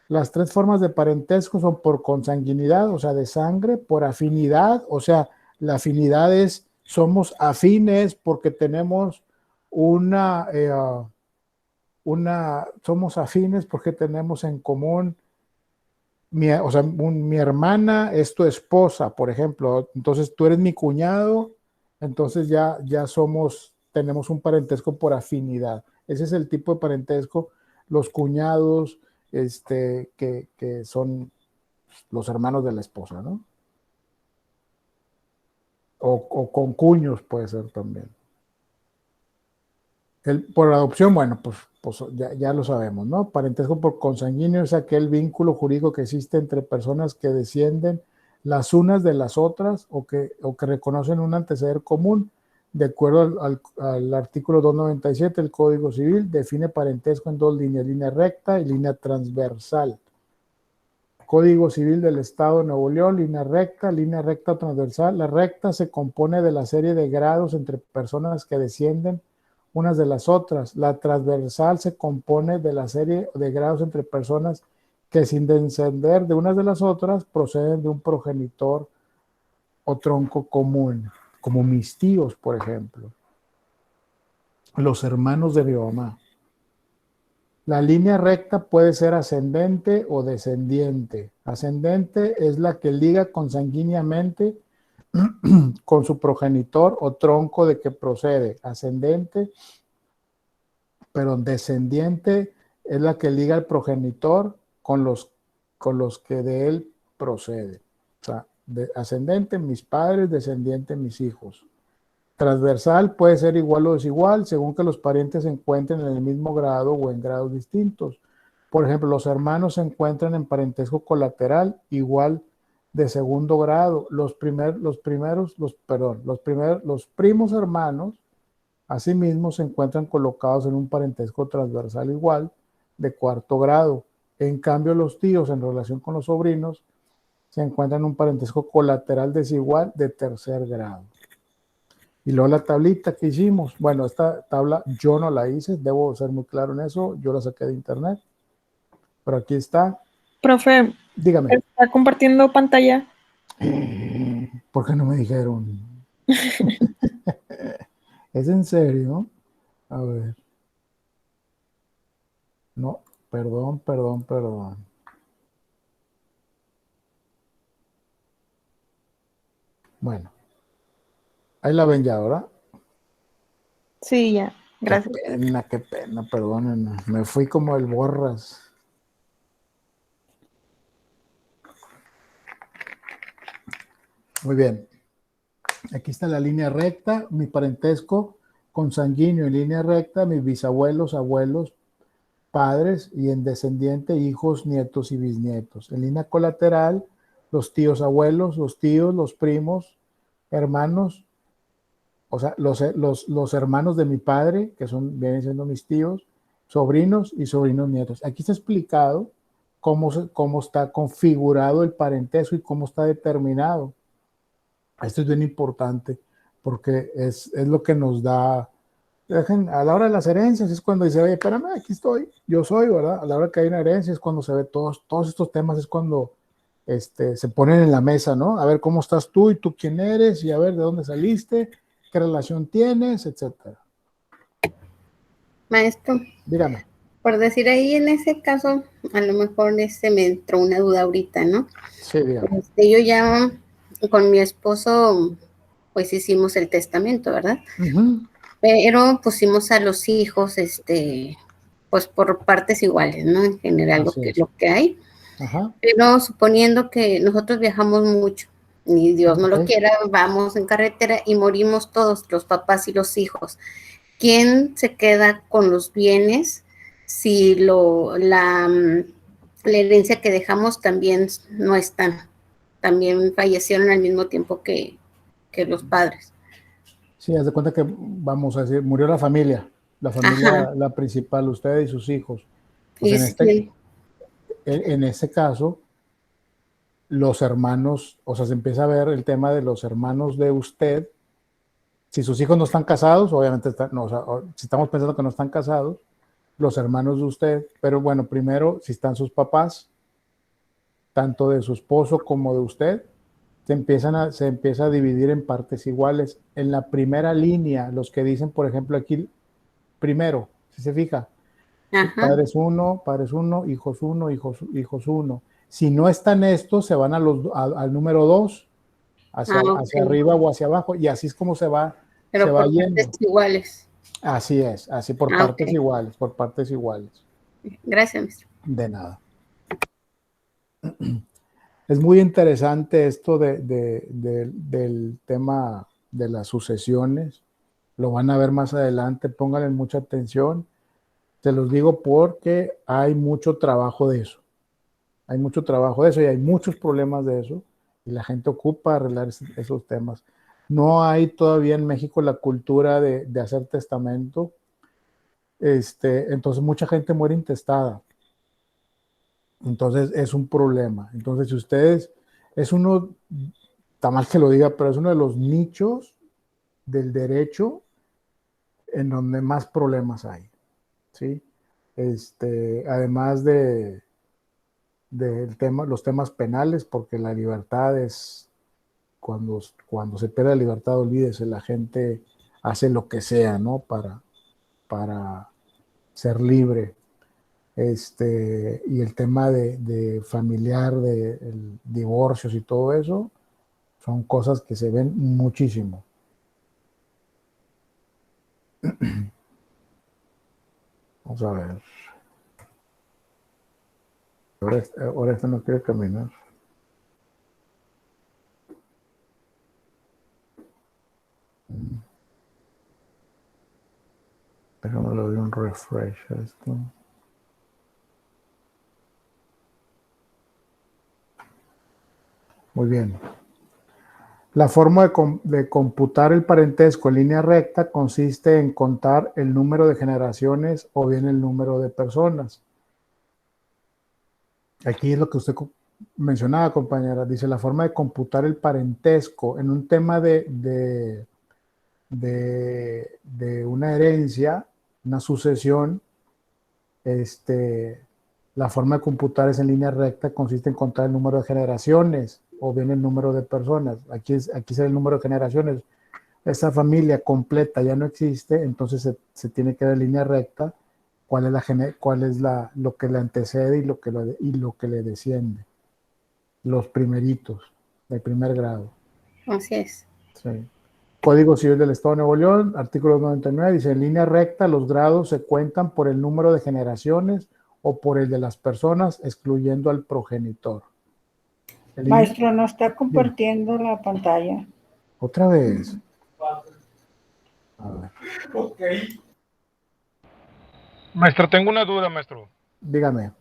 Las tres formas de parentesco son por consanguinidad, o sea, de sangre; por afinidad, o sea, la afinidad es, somos afines porque tenemos somos afines porque tenemos en común, mi hermana es tu esposa, por ejemplo, entonces tú eres mi cuñado, entonces ya tenemos un parentesco por afinidad. Ese es el tipo de parentesco. Los cuñados, que son los hermanos de la esposa, ¿no? O con cuños puede ser también. Por adopción, bueno, pues ya lo sabemos, ¿no? Parentesco por consanguíneo es aquel vínculo jurídico que existe entre personas que descienden las unas de las otras o que reconocen un antecedente común. De acuerdo al artículo 297 del Código Civil, define parentesco en dos líneas: línea recta y línea transversal. Código Civil del Estado de Nuevo León, línea recta o transversal. La recta se compone de la serie de grados entre personas que descienden unas de las otras. La transversal se compone de la serie de grados entre personas que, sin descender de unas de las otras, proceden de un progenitor o tronco común, como mis tíos, por ejemplo, los hermanos de mi mamá. La línea recta puede ser ascendente o descendiente. Ascendente es la que liga consanguíneamente con su progenitor o tronco de que procede. Ascendente, pero descendiente es la que liga al progenitor con los que de él procede. O sea, ascendente, mis padres; descendiente, mis hijos. Transversal puede ser igual o desigual según que los parientes se encuentren en el mismo grado o en grados distintos. Por ejemplo, los hermanos se encuentran en parentesco colateral igual de segundo grado. Los primos hermanos asimismo se encuentran colocados en un parentesco transversal igual de cuarto grado. En cambio, los tíos en relación con los sobrinos se encuentran en un parentesco colateral desigual de tercer grado. Y luego la tablita que hicimos, bueno, esta tabla yo no la hice, debo ser muy claro en eso, yo la saqué de internet, pero aquí está. Profe, Dígame. ¿está compartiendo pantalla? ¿Por qué no me dijeron? ¿Es en serio? A ver. No, perdón. Bueno, ahí la ven ya, ¿verdad? Sí, ya, gracias. Qué pena, perdónenme. Me fui como el borras. Muy bien. Aquí está la línea recta, mi parentesco consanguíneo en línea recta, mis bisabuelos, abuelos, padres, y en descendiente, hijos, nietos y bisnietos. En línea colateral, los tíos abuelos, los tíos, los primos, hermanos, O sea, los hermanos de mi padre, que vienen siendo mis tíos, sobrinos y sobrinos nietos. Aquí está explicado cómo está configurado el parentesco y cómo está determinado. Esto es bien importante porque es lo que nos da, a la hora de las herencias es cuando dice, oye, espérame, aquí estoy, yo soy, ¿verdad? A la hora que hay una herencia es cuando se ve todos estos temas, es cuando se ponen en la mesa, ¿no? A ver cómo estás tú y tú quién eres y a ver de dónde saliste, qué relación tienes, etcétera. Maestro, Dígame. por decir ahí en ese caso, a lo mejor me entró una duda ahorita, ¿no? Sí, dígame. Yo ya con mi esposo, pues hicimos el testamento, ¿verdad? Pero pusimos a los hijos, pues por partes iguales, ¿no? En general Así es. lo que hay. Ajá. Pero suponiendo que nosotros viajamos mucho, y Dios no lo quiera, vamos en carretera y morimos todos, los papás y los hijos. ¿Quién se queda con los bienes si la herencia que dejamos también no están? También fallecieron al mismo tiempo que los padres. Sí, haz de cuenta que, vamos a decir, murió la familia, Ajá. la principal, usted y sus hijos. Pues Y sí. en este caso, los hermanos, o sea, se empieza a ver el tema de los hermanos de usted. Si sus hijos no están casados, obviamente, no, o sea, si estamos pensando que no están casados, los hermanos de usted, pero bueno, primero, si están sus papás, tanto de su esposo como de usted, se empieza a dividir en partes iguales. En la primera línea, los que dicen, por ejemplo, aquí, primero, si se fija, Ajá. padres uno, hijos uno, hijos uno. Si no están estos, se van al número 2, hacia arriba o hacia abajo, y así es como se va Pero por yendo. partes iguales. Así es, así por partes iguales, por partes iguales. Gracias, maestro. De nada. Es muy interesante esto del tema de las sucesiones. Lo van a ver más adelante, pónganle mucha atención. Se los digo porque hay mucho trabajo de eso. Hay mucho trabajo de eso y hay muchos problemas de eso. Y la gente ocupa arreglar esos temas. No hay todavía en México la cultura de hacer testamento. Entonces mucha gente muere intestada. Entonces es un problema. Entonces, si ustedes, está mal que lo diga, pero es uno de los nichos del derecho en donde más problemas hay, ¿sí? Además los temas penales, porque la libertad es, cuando se pierde la libertad, olvídese, la gente hace lo que sea, ¿no? Para ser libre. Y el tema de familiar, de divorcios y todo eso, son cosas que se ven muchísimo. Vamos a ver. Ahora este no quiere caminar. Déjame le doy un refresh a esto. Muy bien. La forma de computar el parentesco en línea recta consiste en contar el número de generaciones o bien el número de personas. Aquí es lo que usted mencionaba, compañera. Dice, la forma de computar el parentesco en un tema de una herencia, una sucesión, la forma de computar es en línea recta, consiste en contar el número de generaciones o bien el número de personas. Aquí es el número de generaciones. Esa familia completa ya no existe, entonces se tiene que ver en línea recta cuál es lo que le antecede y lo que le desciende. Los primeritos, del primer grado. Así es. Sí. Código Civil del Estado de Nuevo León, artículo 99, dice, en línea recta los grados se cuentan por el número de generaciones o por el de las personas, excluyendo al progenitor. Maestro, no está compartiendo la pantalla. Otra vez. A ver. Ok. Maestro, tengo una duda, maestro. Dígame.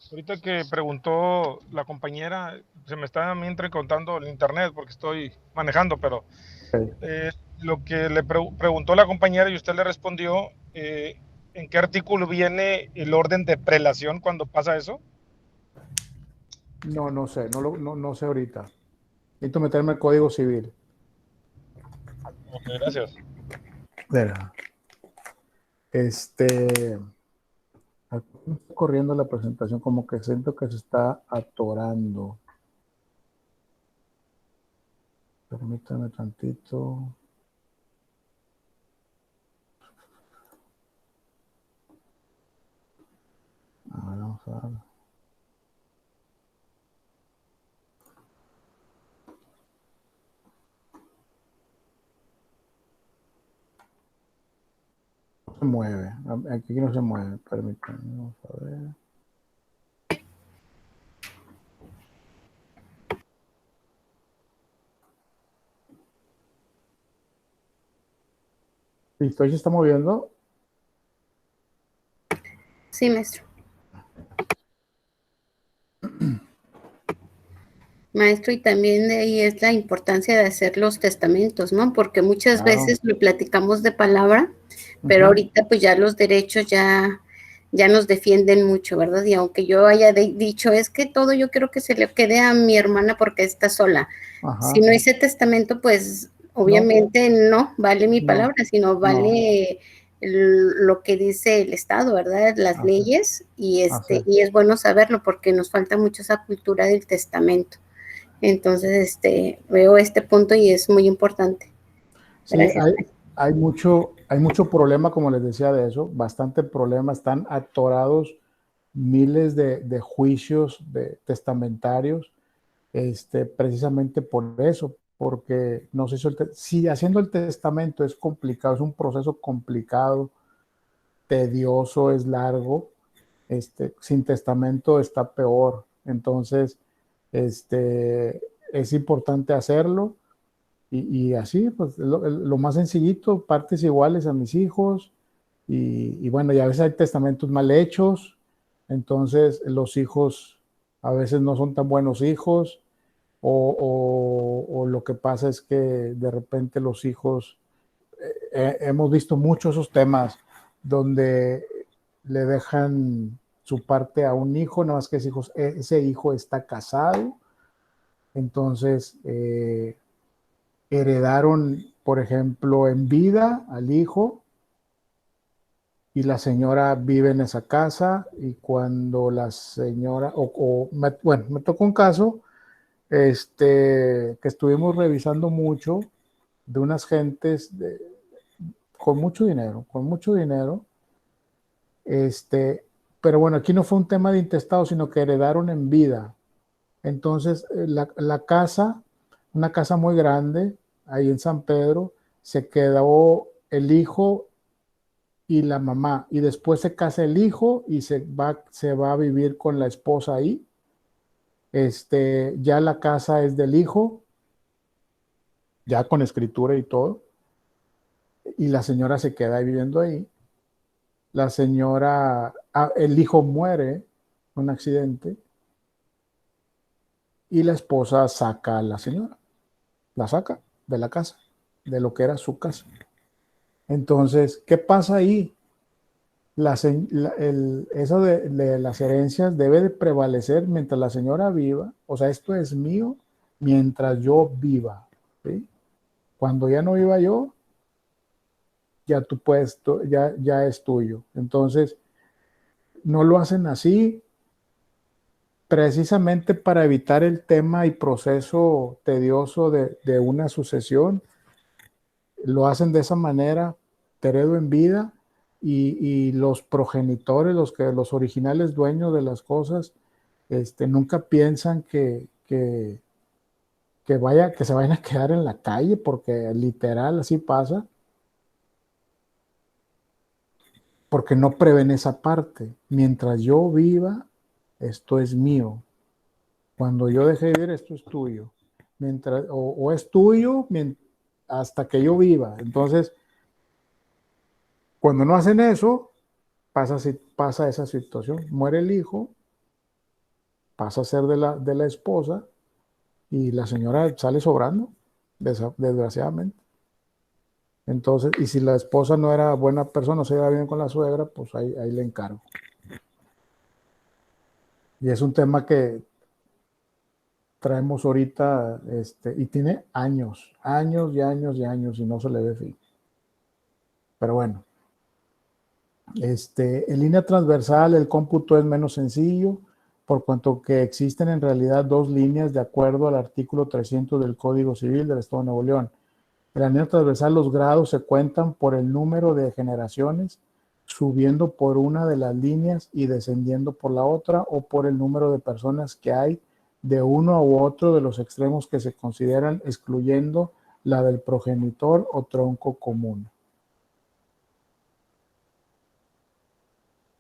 Ahorita que preguntó la compañera, se me está a mí entrecontando el internet porque estoy manejando, pero Okay. lo que le preguntó la compañera y usted le respondió, ¿en qué artículo viene el orden de prelación cuando pasa eso? No, no sé, no sé ahorita. Necesito meterme el Código Civil. Ok, gracias. Verá. Aquí está corriendo la presentación, como que siento que se está atorando. Permítame tantito. A ver, vamos a ver. No se mueve. Aquí no se mueve. Permítame. Vamos a ver. ¿Listo? ¿Ahí se está moviendo? Sí, maestro. Maestro, y también de ahí es la importancia de hacer los testamentos, ¿no? Porque muchas Claro. veces lo platicamos de palabra, pero Ujú. ahorita pues ya los derechos ya nos defienden mucho, ¿verdad? Y aunque yo haya dicho, es que todo yo quiero que se le quede a mi hermana porque está sola. Si Ajá. no hice testamento, pues No, obviamente no vale mi no, palabra, sino no. vale lo que dice el Estado, ¿verdad? Las Así, leyes, y así. y es bueno saberlo porque nos falta mucho esa cultura del testamento. Entonces, veo este punto y es muy importante. Sí, Gracias. hay mucho problema, como les decía, de eso, bastante problema. Están atorados miles de juicios testamentarios, precisamente por eso, porque no se hizo si haciendo el testamento es complicado, es un proceso complicado, tedioso, es largo, sin testamento está peor. Entonces, es importante hacerlo. Y así, pues lo más sencillito, partes iguales a mis hijos, y bueno, y a veces hay testamentos mal hechos, entonces los hijos a veces no son tan buenos hijos, o lo que pasa es que de repente los hijos, hemos visto muchos esos temas donde le dejan su parte a un hijo, nada más que ese hijo está casado, entonces heredaron, por ejemplo, en vida al hijo, y la señora vive en esa casa, y cuando la señora, bueno, me tocó un caso que estuvimos revisando mucho, de unas gentes con mucho dinero, pero bueno, aquí no fue un tema de intestado, sino que heredaron en vida. Entonces, la casa, una casa muy grande, ahí en San Pedro, se quedó el hijo y la mamá, y después se casa el hijo y se va a vivir con la esposa ahí. Ya la casa es del hijo, ya con escritura y todo, y la señora se queda viviendo ahí. La señora, el hijo muere en un accidente, y la esposa saca a la señora, la saca de la casa, de lo que era su casa. Entonces, ¿qué pasa ahí? Eso de las herencias debe de prevalecer mientras la señora viva. O sea, esto es mío mientras yo viva, ¿sí? Cuando ya no viva yo, ya tú puedes, ya es tuyo. Entonces, no lo hacen así precisamente para evitar el tema y proceso tedioso de una sucesión. Lo hacen de esa manera, te heredo en vida, y los progenitores, los originales dueños de las cosas, nunca piensan que se vayan a quedar en la calle, porque literal así pasa, porque no prevén esa parte. Mientras yo viva, esto es mío. Cuando yo deje de vivir, esto es tuyo. O es tuyo hasta que yo viva. Entonces, cuando no hacen eso, pasa esa situación. Muere el hijo, pasa a ser de la esposa, y la señora sale sobrando, desgraciadamente. Entonces, y si la esposa no era buena persona, no se iba bien con la suegra, pues ahí le encargo. Y es un tema que traemos ahorita, y tiene años, años y años y años, y no se le ve fin. Pero bueno, en línea transversal el cómputo es menos sencillo, por cuanto que existen en realidad dos líneas de acuerdo al artículo 300 del Código Civil del Estado de Nuevo León. En la línea transversal los grados se cuentan por el número de generaciones, subiendo por una de las líneas y descendiendo por la otra, o por el número de personas que hay de uno u otro de los extremos que se consideran, excluyendo la del progenitor o tronco común.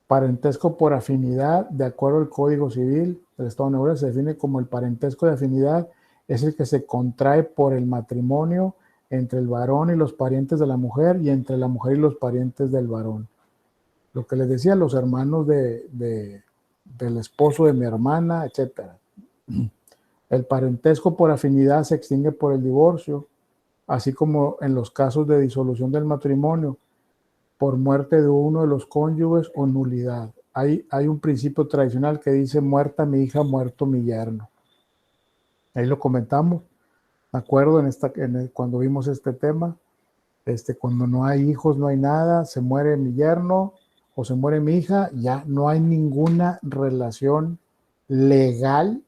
Parentesco por afinidad, de acuerdo al Código Civil del Estado de Nuevo León, se define como el parentesco de afinidad, es el que se contrae por el matrimonio entre el varón y los parientes de la mujer, y entre la mujer y los parientes del varón. Lo que les decía, los hermanos del esposo de mi hermana, etc. El parentesco por afinidad se extingue por el divorcio, así como en los casos de disolución del matrimonio, por muerte de uno de los cónyuges o nulidad. Hay un principio tradicional que dice: muerta mi hija, muerto mi yerno. Ahí lo comentamos, ¿de acuerdo? Cuando vimos este tema, cuando no hay hijos, no hay nada, se muere mi yerno o se muere mi hija, ya no hay ninguna relación legal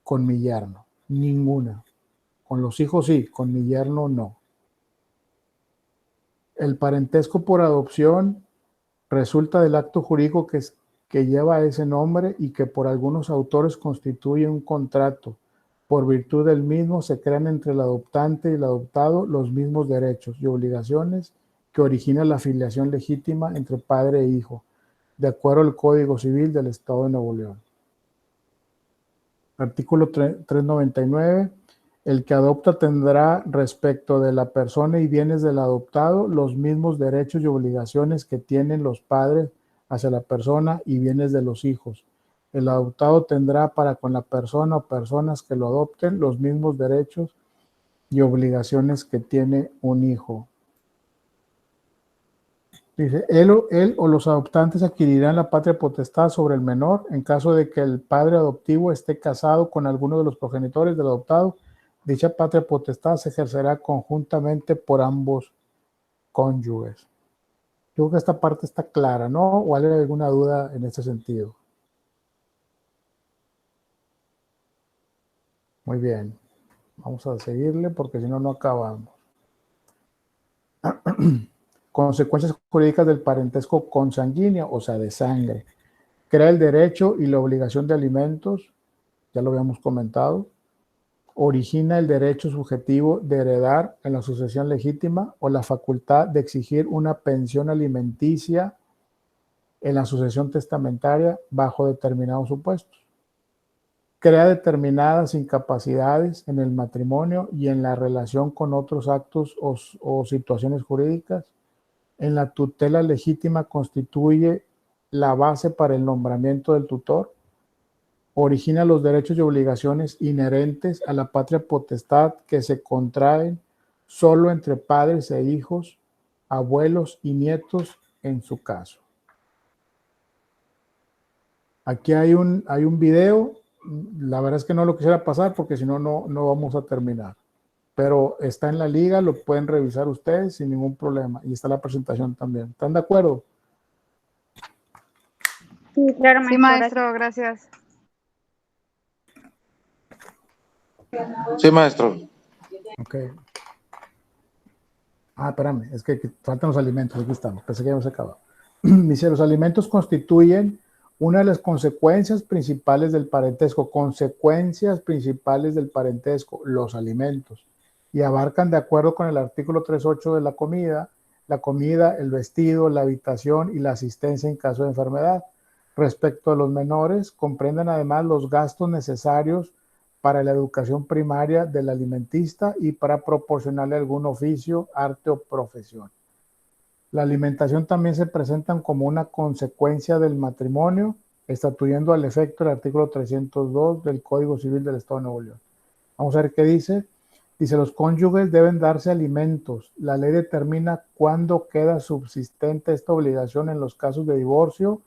con mi yerno, ninguna. Con los hijos sí, con mi yerno no. El parentesco por adopción resulta del acto jurídico que lleva ese nombre y que por algunos autores constituye un contrato. Por virtud del mismo se crean entre el adoptante y el adoptado los mismos derechos y obligaciones que origina la filiación legítima entre padre e hijo, de acuerdo al Código Civil del Estado de Nuevo León. Artículo 399. El que adopta tendrá respecto de la persona y bienes del adoptado los mismos derechos y obligaciones que tienen los padres hacia la persona y bienes de los hijos. El adoptado tendrá para con la persona o personas que lo adopten los mismos derechos y obligaciones que tiene un hijo. Dice, él o los adoptantes adquirirán la patria potestad sobre el menor en caso de que el padre adoptivo esté casado con alguno de los progenitores del adoptado. Dicha patria potestad se ejercerá conjuntamente por ambos cónyuges. Yo creo que esta parte está clara, ¿no? ¿O hay alguna duda en este sentido? Muy bien. Vamos a seguirle porque si no, no acabamos. Consecuencias jurídicas del parentesco consanguíneo, o sea, de sangre. Crea el derecho y la obligación de alimentos, ya lo habíamos comentado. Origina el derecho subjetivo de heredar en la sucesión legítima o la facultad de exigir una pensión alimenticia en la sucesión testamentaria bajo determinados supuestos. Crea determinadas incapacidades en el matrimonio y en la relación con otros actos o situaciones jurídicas. En la tutela legítima constituye la base para el nombramiento del tutor. Origina los derechos y obligaciones inherentes a la patria potestad que se contraen solo entre padres e hijos, abuelos y nietos en su caso. Aquí hay un video, la verdad es que no lo quisiera pasar porque si no, no vamos a terminar. Pero está en la liga, lo pueden revisar ustedes sin ningún problema. Y está la presentación también. ¿Están de acuerdo? Sí, claro, maestro. Sí, maestro, gracias. Sí, maestro. Ok. Espérame, es que faltan los alimentos. Aquí estamos, pensé que ya hemos acabado. Dice, los alimentos constituyen una de las consecuencias principales del parentesco. Consecuencias principales del parentesco, los alimentos. Y abarcan, de acuerdo con el artículo 3.8 de la comida, el vestido, la habitación y la asistencia en caso de enfermedad. Respecto a los menores, comprenden además los gastos necesarios para la educación primaria del alimentista y para proporcionarle algún oficio, arte o profesión. La alimentación también se presentan como una consecuencia del matrimonio, estatuyendo al efecto el artículo 302 del Código Civil del Estado de Nuevo León. Vamos a ver qué dice. Dice, los cónyuges deben darse alimentos. La ley determina cuándo queda subsistente esta obligación en los casos de divorcio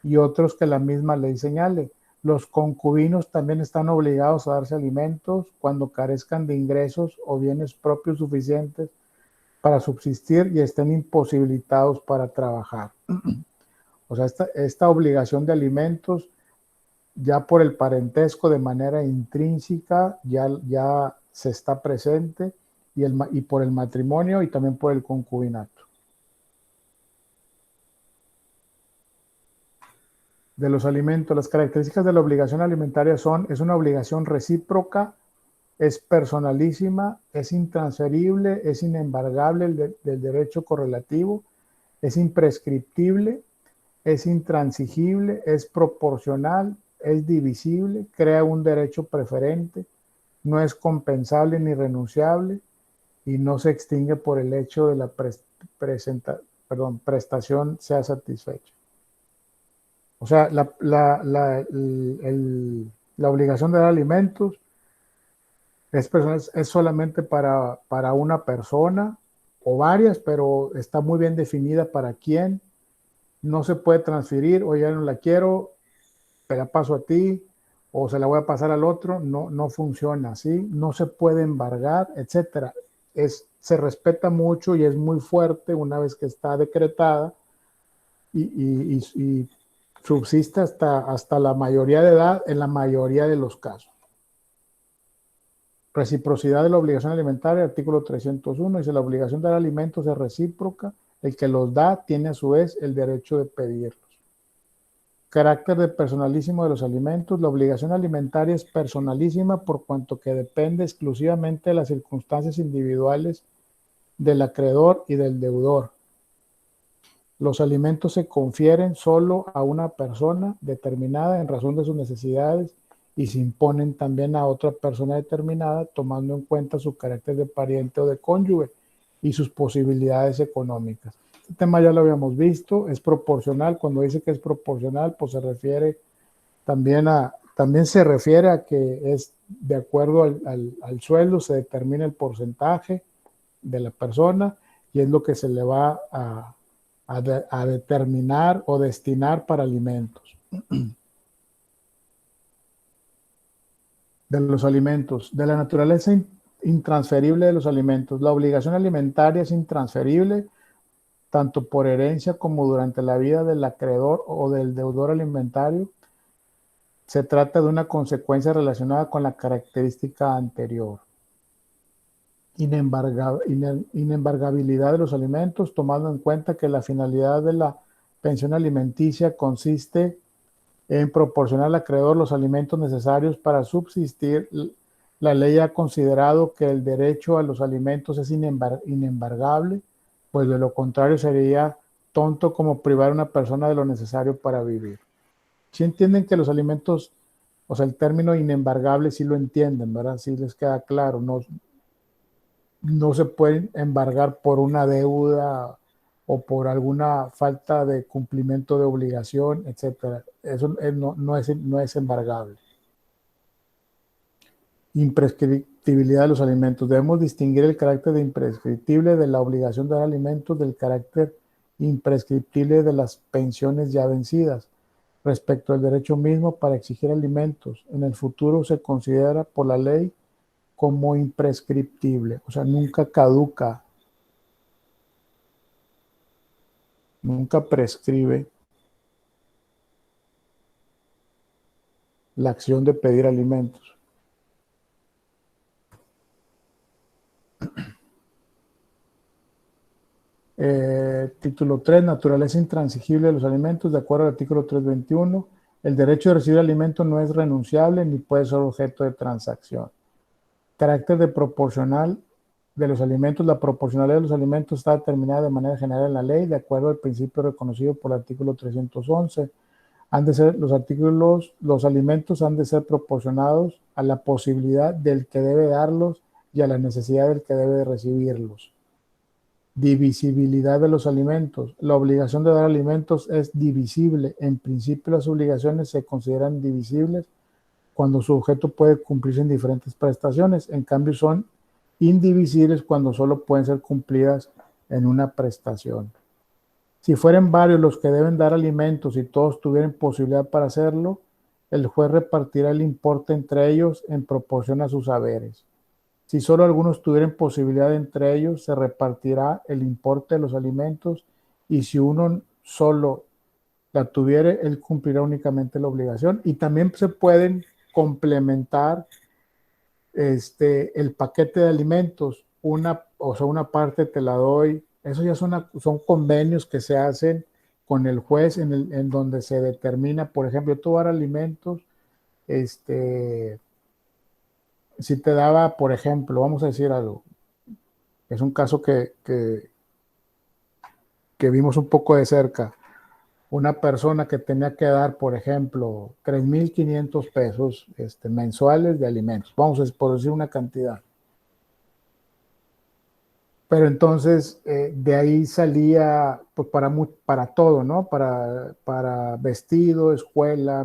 y otros que la misma ley señale. Los concubinos también están obligados a darse alimentos cuando carezcan de ingresos o bienes propios suficientes para subsistir y estén imposibilitados para trabajar. O sea, esta obligación de alimentos, ya por el parentesco de manera intrínseca, ya se está presente, y por el matrimonio y también por el concubinato. De los alimentos, las características de la obligación alimentaria es una obligación recíproca, es personalísima, es intransferible, es inembargable del derecho correlativo, es imprescriptible, es intransigible, es proporcional, es divisible, crea un derecho preferente, no es compensable ni renunciable y no se extingue por el hecho de la prestación sea satisfecha. O sea, la obligación de dar alimentos es solamente para una persona o varias, pero está muy bien definida para quién. No se puede transferir, o ya no la quiero, te la paso a ti, o se la voy a pasar al otro. No funciona así, no se puede embargar, etcétera. Se respeta mucho y es muy fuerte una vez que está decretada y subsiste hasta la mayoría de edad en la mayoría de los casos. Reciprocidad de la obligación alimentaria, artículo 301, dice: la obligación de dar alimentos es recíproca, el que los da tiene a su vez el derecho de pedirlos. Carácter de personalísimo de los alimentos, la obligación alimentaria es personalísima por cuanto que depende exclusivamente de las circunstancias individuales del acreedor y del deudor. Los alimentos se confieren solo a una persona determinada en razón de sus necesidades y se imponen también a otra persona determinada tomando en cuenta su carácter de pariente o de cónyuge y sus posibilidades económicas. Este tema ya lo habíamos visto, es proporcional. Cuando dice que es proporcional, pues se refiere también se refiere a que es de acuerdo al sueldo, se determina el porcentaje de la persona y es lo que se le va a determinar o destinar para alimentos. De los alimentos, de la naturaleza intransferible de los alimentos. La obligación alimentaria es intransferible tanto por herencia como durante la vida del acreedor o del deudor alimentario. Se trata de una consecuencia relacionada con la característica anterior. Inembargabilidad de los alimentos, tomando en cuenta que la finalidad de la pensión alimenticia consiste en proporcionar al acreedor los alimentos necesarios para subsistir. La ley ha considerado que el derecho a los alimentos es inembargable, pues de lo contrario sería tonto como privar a una persona de lo necesario para vivir. Si entienden que los alimentos, o sea, el término inembargable sí lo entienden, ¿verdad? Sí les queda claro, no se pueden embargar por una deuda o por alguna falta de cumplimiento de obligación, etcétera. Eso no es embargable. Imprescriptibilidad de los alimentos. Debemos distinguir el carácter de imprescriptible de la obligación de dar alimentos del carácter imprescriptible de las pensiones ya vencidas. Respecto al derecho mismo para exigir alimentos, en el futuro se considera por la ley como imprescriptible, o sea, nunca caduca, nunca prescribe la acción de pedir alimentos. Título 3, naturaleza intransigible de los alimentos. De acuerdo al artículo 321, el derecho de recibir alimentos no es renunciable ni puede ser objeto de transacción. Carácter de proporcional de los alimentos. La proporcionalidad de los alimentos está determinada de manera general en la ley, de acuerdo al principio reconocido por el artículo 311. Los alimentos han de ser proporcionados a la posibilidad del que debe darlos y a la necesidad del que debe recibirlos. Divisibilidad de los alimentos. La obligación de dar alimentos es divisible. En principio, las obligaciones se consideran divisibles cuando su objeto puede cumplirse en diferentes prestaciones. En cambio, son indivisibles cuando solo pueden ser cumplidas en una prestación. Si fueren varios los que deben dar alimentos y todos tuvieran posibilidad para hacerlo, el juez repartirá el importe entre ellos en proporción a sus haberes. Si solo algunos tuvieran posibilidad entre ellos, se repartirá el importe de los alimentos, y si uno solo la tuviera, él cumplirá únicamente la obligación. Y también se pueden complementar el paquete de alimentos. Una parte te la doy. Eso ya son convenios que se hacen con el juez en donde se determina, por ejemplo, tú dar alimentos, si te daba, por ejemplo, vamos a decir algo, es un caso que vimos un poco de cerca, una persona que tenía que dar, por ejemplo, 3,500 pesos mensuales de alimentos, vamos a por decir una cantidad. Pero entonces de ahí salía pues, para todo, ¿no? Para vestido, escuela,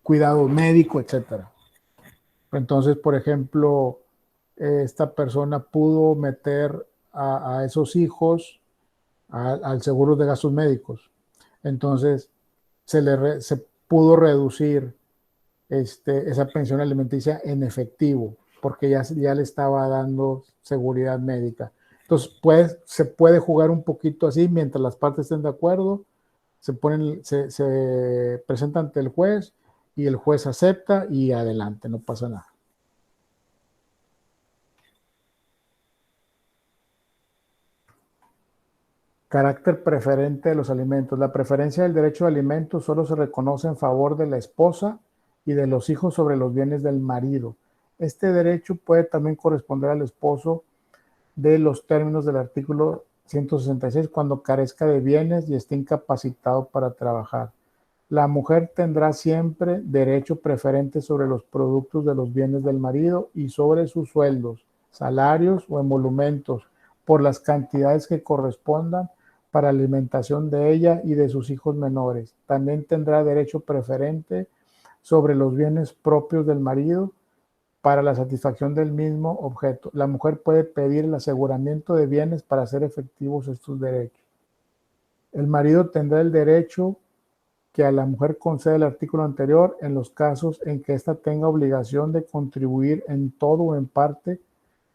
cuidado médico, etcétera. Entonces, por ejemplo, esta persona pudo meter a esos hijos al seguro de gastos médicos. Entonces, se pudo reducir esa pensión alimenticia en efectivo, porque ya le estaba dando seguridad médica. Entonces, se puede jugar un poquito así mientras las partes estén de acuerdo, se presenta ante el juez y el juez acepta y adelante, no pasa nada. Carácter preferente de los alimentos. La preferencia del derecho de alimentos solo se reconoce en favor de la esposa y de los hijos sobre los bienes del marido. Este derecho puede también corresponder al esposo de los términos del artículo 166 cuando carezca de bienes y esté incapacitado para trabajar. La mujer tendrá siempre derecho preferente sobre los productos de los bienes del marido y sobre sus sueldos, salarios o emolumentos por las cantidades que correspondan para alimentación de ella y de sus hijos menores. También tendrá derecho preferente sobre los bienes propios del marido para la satisfacción del mismo objeto. La mujer puede pedir el aseguramiento de bienes para hacer efectivos estos derechos. El marido tendrá el derecho que a la mujer concede el artículo anterior en los casos en que ésta tenga obligación de contribuir en todo o en parte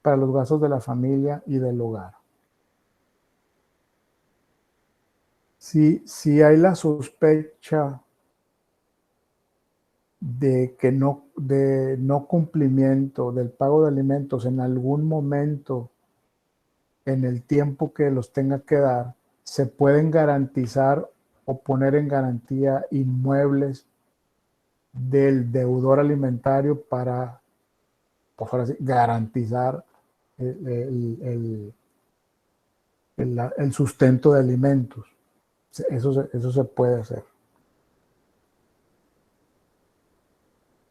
para los gastos de la familia y del hogar. Si hay la sospecha de no cumplimiento del pago de alimentos en algún momento en el tiempo que los tenga que dar, se pueden garantizar o poner en garantía inmuebles del deudor alimentario para, pues ahora sí, garantizar el sustento de alimentos. Eso se puede hacer.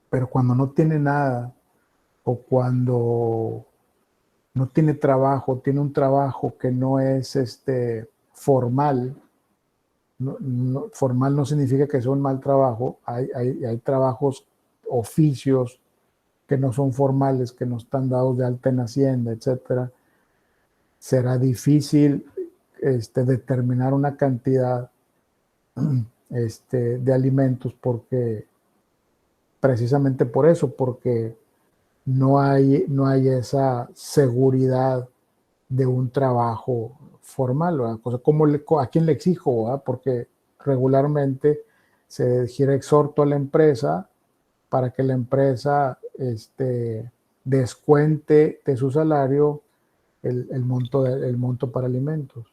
Pero cuando no tiene nada o cuando no tiene trabajo, tiene un trabajo que no es formal, formal no significa que sea un mal trabajo, hay trabajos, oficios que no son formales, que no están dados de alta en Hacienda, etcétera. Será difícil determinar una cantidad de alimentos precisamente por eso, porque no hay esa seguridad de un trabajo formal, ¿verdad? ¿A quién le exijo? ¿Verdad? Porque regularmente se gira exhorto a la empresa para que la empresa descuente de su salario el monto para alimentos.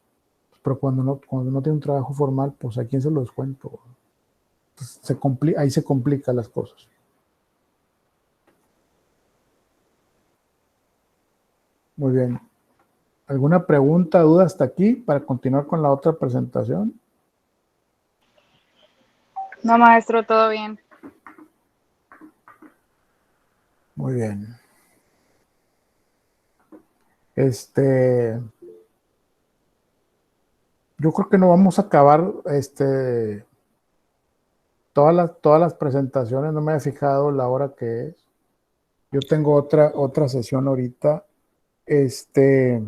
Pero cuando no tiene un trabajo formal, pues ¿a quién se lo descuento? Entonces, ahí se complican las cosas. Muy bien. ¿Alguna pregunta, duda hasta aquí para continuar con la otra presentación? No, maestro, todo bien. Muy bien. Yo creo que no vamos a acabar todas las presentaciones, no me he fijado la hora que es. Yo tengo otra sesión ahorita. Este.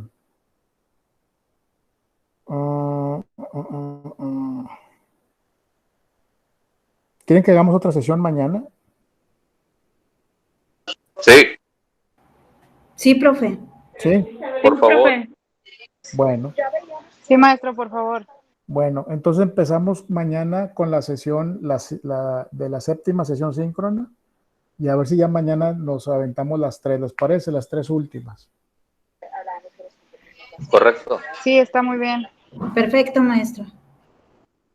¿Quieren que hagamos otra sesión mañana? Sí, Sí, profe. Sí. por favor. Bueno, Sí, maestro, por favor. bueno, entonces empezamos mañana con la sesión de la séptima sesión síncrona y a ver si ya mañana nos aventamos las tres, ¿les parece? Las tres últimas. Correcto. Sí, está muy bien. Perfecto, maestro.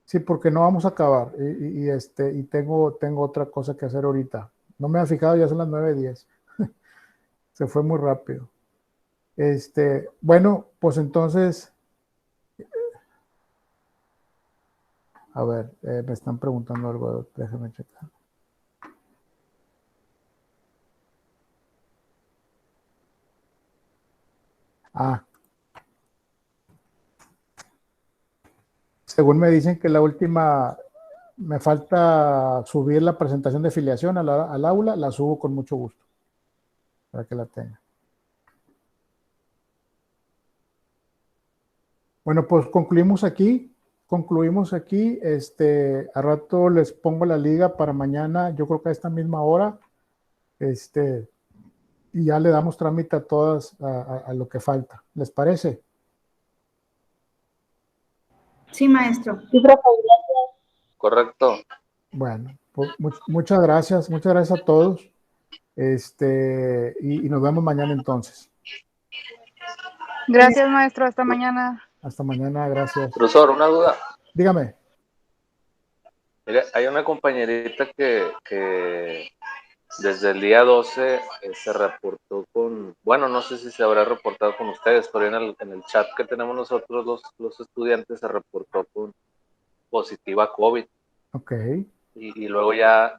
Sí, porque no vamos a acabar y tengo otra cosa que hacer ahorita. No me ha fijado, ya son las 9:10. Se fue muy rápido. Bueno, pues entonces, a ver, me están preguntando algo, déjame checar. Ah, según me dicen que la última, me falta subir la presentación de filiación al aula, la subo con mucho gusto, para que la tenga. Bueno, pues concluimos aquí, a rato les pongo la liga para mañana, yo creo que a esta misma hora, y ya le damos trámite a todas, a lo que falta, ¿les parece? Sí, maestro. Correcto. Bueno, pues muchas gracias a todos, y nos vemos mañana entonces. Gracias, maestro. Hasta mañana. Hasta mañana, gracias. Profesor, una duda. Dígame. Mire, hay una compañerita que desde el día 12 se reportó bueno, no sé si se habrá reportado con ustedes, pero en el chat que tenemos nosotros los estudiantes se reportó con positiva COVID. Ok. Y luego ya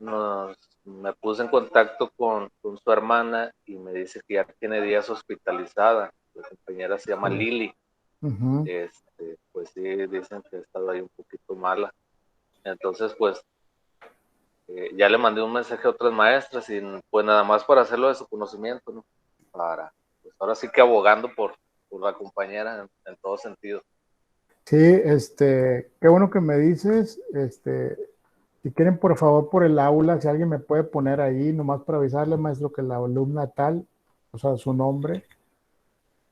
me puse en contacto con su hermana y me dice que ya tiene días hospitalizada. La compañera se llama Lili. Uh-huh. Pues sí, dicen que ha estado ahí un poquito mala. Entonces, pues, ya le mandé un mensaje a otras maestras y pues nada más para hacerlo de su conocimiento, ¿no? Pues ahora sí que abogando por la compañera en todo sentido. Sí, qué bueno que me dices, si quieren, por favor, por el aula, si alguien me puede poner ahí, nomás para avisarle, maestro, que la alumna tal, o sea, su nombre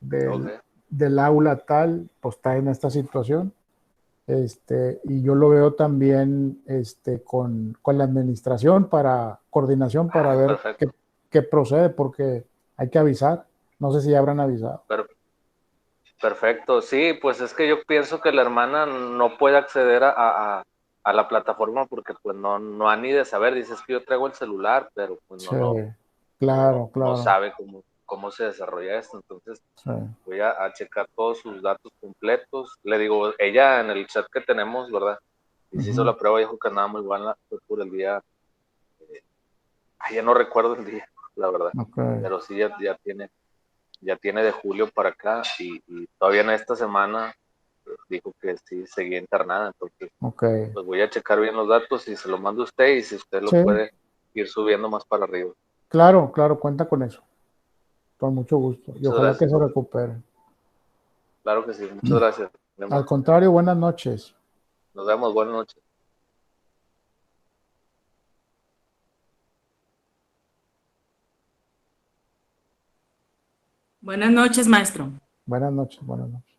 Okay. del aula tal, pues está en esta situación. Y yo lo veo también con la administración para coordinación para ver Perfecto. qué procede, porque hay que avisar. No sé si ya habrán avisado. Perfecto, sí, pues es que yo pienso que la hermana no puede acceder a la plataforma porque pues no ha ni de saber, dices que yo traigo el celular, pero pues Sí, claro, no claro. sabe cómo se desarrolla esto, entonces Sí. voy a checar todos sus datos completos. Le digo, ella en el chat que tenemos, ¿verdad? Y se hizo la prueba y dijo que andaba muy buena, fue por el día, ya no recuerdo el día, la verdad, Okay. pero sí ya tiene de julio para acá y todavía en esta semana dijo que sí seguía internada, entonces Okay. pues voy a checar bien los datos y se lo mando a usted y si usted lo Sí, puede ir subiendo más para arriba. claro, claro, cuenta con eso. Con mucho gusto. Y Muchas ojalá que gracias, se profe. recupere. Claro que sí, muchas gracias. Al contrario, buenas noches. Nos vemos, buenas noches. Buenas noches, maestro. Buenas noches, buenas noches.